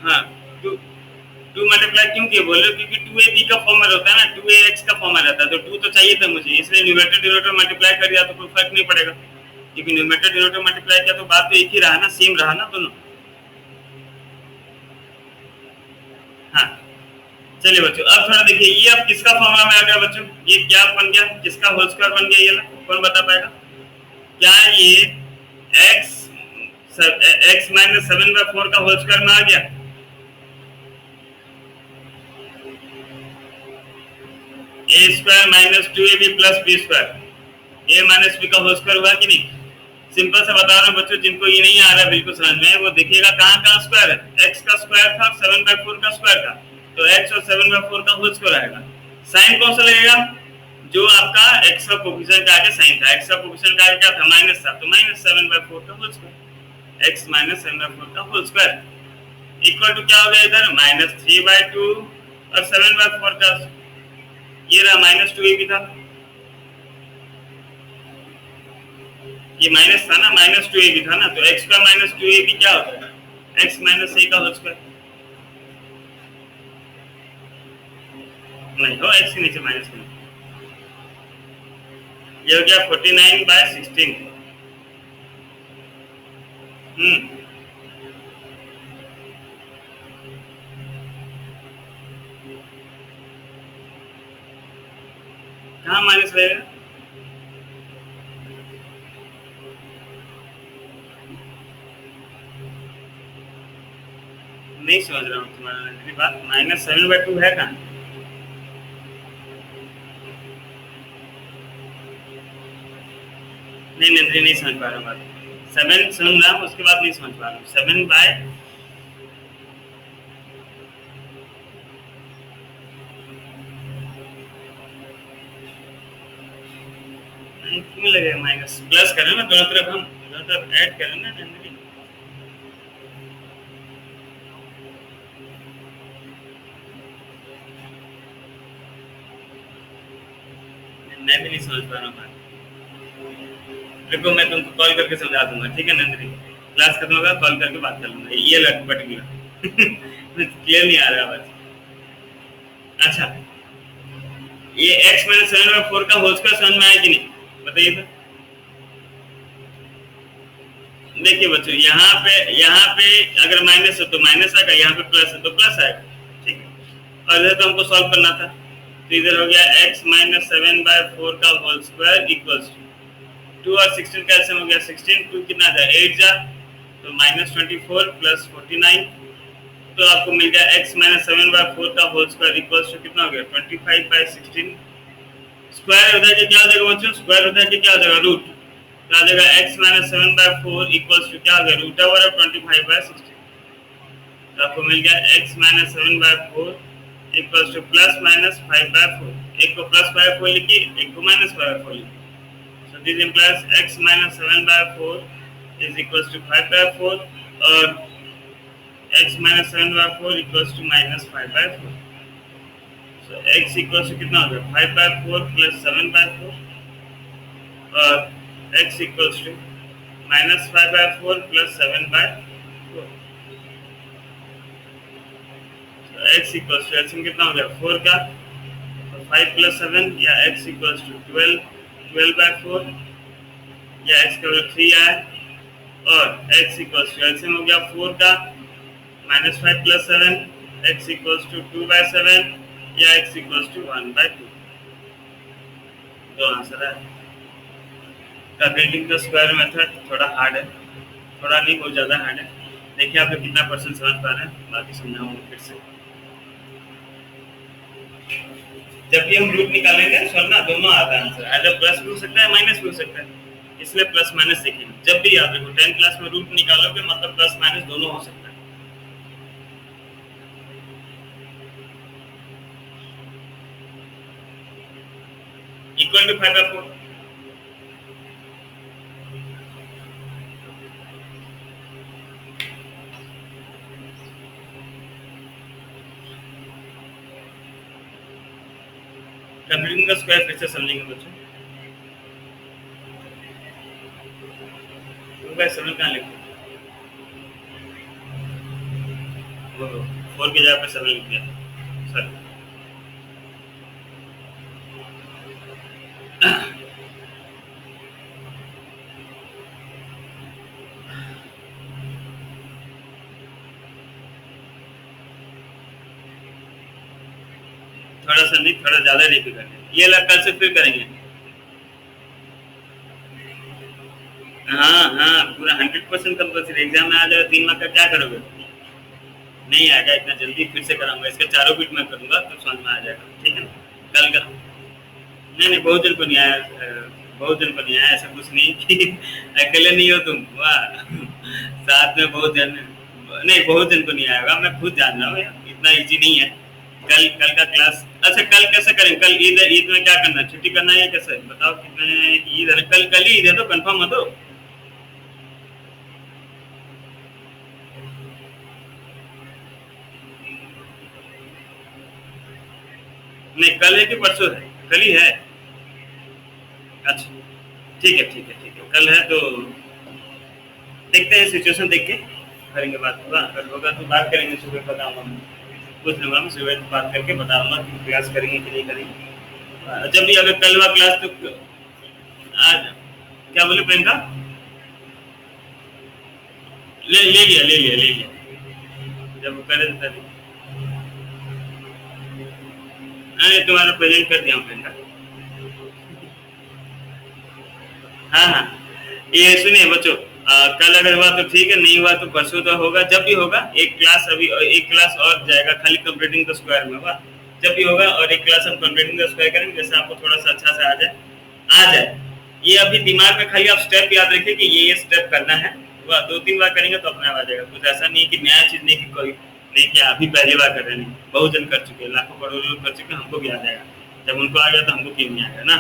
हाँ, टू टू मल्टीप्लाई क्यों किया बोल रहे हो? क्योंकि टू ए बी का फॉर्मर होता है ना, टू ए एक्स का फॉर्मर रहता है, तो टू तो चाहिए था मुझे, इसलिए न्यूमरेटर डिनोमिनेटर मल्टीप्लाई कर दिया, तो कोई फर्क नहीं पड़ेगा, क्योंकि न्यूमरेटर डिनोमिनेटर मल्टीप्लाई किया तो बात तो एक ही रहा ना, सेम रहा ना दोनों। हाँ, चलिए बच्चों अब थोड़ा देखिए, ये अब किसका फॉर्मूला में आ गया बच्चों? ये क्या बन गया, किसका होल स्क्वायर बन गया? ये कौन बता पाएगा? क्या ये X X minus seven by four का होल स्क्वायर में आ गया? A square minus two A B plus B square, A minus B का होल स्क्वायर हुआ कि नहीं? सिंपल से बता रहा हूँ बच्चों, जिनको ये नहीं आ रहा है बिल्कुल समझ में, वो देखिएगा कहाँ कहाँ स्क्वायर है। एक्स का स्क्वायर था, सेवन बाई फोर का स्क्वायर था, तो एक्स और सेवन बाई फोर का होल स्क्वायर आएगा। साइन कौन सा लगेगा? जो आपका एक्स का कोफिशिएंट का आगे साइन था, एक्स का कोफिशिएंट का आगे क्या था? माइनस था, तो माइनस सेवन बाई फोर का whole square, X minus seven by four का होल स्क्वायर इक्वल टू क्या हो गया इधर? माइनस थ्री बाई टू और सेवन बाई फोर का, ये रहा माइनस टू ए भी था, ये माइनस था ना, माइनस टू ए भी था ना, तो एक्स का माइनस टू ए भी क्या होता है? एक्स माइनस ए का होल स्क्वायर। नहीं हो, एक्स के नीचे माइनस में, ये हो गया 49/16। हम्म, कहाँ माइनस रहेगा? नहीं समझ रहा हूँ तुम्हारी बात, माइनस सेवन बाई टू है कहाँ? नहीं नहीं नहीं समझ पा रहा हूँ बात, सेवन सुन रहा हूँ, उसके बाद नहीं समझ पा रहा हूँ, सेवन बाय क्यों लगेगा माइनस? प्लस करें ना दोनों तरफ, हम दोनों तरफ ऐड करें ना जनरली। मैं भी नहीं समझ पा रहा हूँ बात, देखो मैं तुमको कॉल करके समझा दूंगा, ठीक है नंदनी? क्लास खत्म होगा, कॉल करके बात कर लूंगा, ये लट पर्टिकुलर क्लियर नहीं आ रहा बस। अच्छा, ये x minus seven by four का होल स्क्वायर समझ में आया कि नहीं, बताइए तो। देखिए बच्चों, यहाँ पे अगर माइनस है तो माइनस आएगा, यहाँ पे प्लस है तो प्लस आएगा, ठीक है? और इधर तो हमको सॉल्व करना था, तो इधर हो गया x minus seven by four का होल स्क्वायर इक्वल्स टू और 16 का ऐसे हो गया, 16 टू कितना था? 8 जा, तो माइनस 24 प्लस 49, तो आपको मिल गया x minus seven by four का होल स्क्वायर इक्वल्स टू कितना हो गया? 25/16। स्क्वायर उधर के क्या हो जाएगा बच्चों? स्क्वायर उधर के क्या हो जाएगा? रूट, क्या हो जाएगा? X minus seven by four equals to क्या हो गया? रूट ओवर ऑफ 25/16, तो आपको मिल गया x minus seven by four equals two plus minus 5/4, एक को प्लस 5/4 लिखिए, एक को माइनस 5/4 लिखिए, so this implies x minus 7/4 is equals to 5/4 और x minus 7/4 equals to minus 5/4, so x equals to कितना हो गया? 5/4 plus 7/4 और x equals to minus 5/4 plus 7/4, so x equals to LCM कितना हो गया? 4 का, तो 5 plus 7 या x equals to 12/4 या x का वैल्यू 3 आया, और x इक्वल्स टू एलसीएम हो गया 4 का, minus 5 plus 7, x equals to 2/7 या x इक्वल्स टू 1/2, दो आंसर है। कैलकुलेटिंग द स्क्वायर मेथड थोड़ा हार्ड है, थोड़ा नहीं बहुत ज़्यादा हार्ड है। देखिए आप लोग कितना परसेंट समझ पा रहे हैं, बाकी समझाऊंगा फिर से। जब भी हम रूट निकालेंगे सुनना, दोनों आता है आंसर, आइदर प्लस भी हो सकता है माइनस भी हो सकता है, इसलिए प्लस माइनस देखिए जब भी याद रखो, 10 क्लास में रूट निकालोगे मतलब प्लस माइनस दोनों हो सकता है। इक्वल टू 5/4, का स्क्वायर फिर से समझेंगे बच्चों। तो भाई समझ कहाँ लिखो, वो 4 की जगह पे 7 लिख दिया सर। थोड़ा सा नहीं, थोड़ा ज्यादा लिख कर ये लग कल से फिर करेंगे। हाँ हाँ, पूरा 100% कंपल्सरी। एग्जाम में आ जाएगा 3 मार्क का, क्या करोगे? नहीं आएगा इतना जल्दी, फिर से कराऊंगा इसके चारों बीट में करूंगा तो समझ में आ जाएगा, ठीक है ना? कल का नहीं नहीं, बहुत जन को नहीं आया, बहुत जन को नहीं आया, ऐसा कुछ नहीं कि अकेले नहीं हो तुम, वाह साथ में बहुत जन, नहीं बहुत जन को नहीं आएगा, मैं खुद जान रहा हूँ यार, इतना इजी नहीं है। कल कल का क्लास, अच्छा कल कैसे करें? कल ईद है, ईद में क्या करना है? छुट्टी करना है या कैसे बताओ? कितने ईद है? कल कल ही ईद है तो कंफर्म है तो? नहीं कल है कि परसों है? कल ही है। अच्छा ठीक है ठीक है ठीक है, कल है तो देखते हैं, सिचुएशन देख के करेंगे बात, होगा अगर होगा तो बात करेंगे, सुबह बताऊंगा मैं, पूछ लूंगा मैं सुबह, बात करके बताऊंगा कि क्लास करेंगे कि नहीं करेंगे। जब भी अगर कल हुआ क्लास तो आज क्या बोले प्रियंका? ले लिया जब वो करे तो तभी। अरे तुम्हारा प्रेजेंट कर दिया हूँ प्रियंका। हाँ हाँ, ये सुनिए बच्चों, कल अगर हुआ तो ठीक है, नहीं हुआ तो परसों तो होगा, जब भी होगा एक क्लास, अभी एक क्लास और जाएगा खाली कंप्यूटिंग का स्क्वायर में, होगा जब भी होगा, और एक क्लास हम कंप्यूटिंग का स्क्वायर करेंगे, जैसे आपको थोड़ा सा अच्छा से आ जाए। ये अभी दिमाग में खाली आप स्टेप याद रखिए कि ये स्टेप करना है, वह 2-3 बार करेंगे तो अपने आप आ जाएगा। कुछ ऐसा नहीं है कि नया चीज नहीं, कि कोई नहीं कि अभी पहली बार कर रहे हैं, नहीं बहुत जन कर चुके हैं, लाखों करोड़ों लोग कर चुके हैं, हमको भी आ जाएगा। जब उनको आ गया तो हमको क्यों नहीं आएगा ना।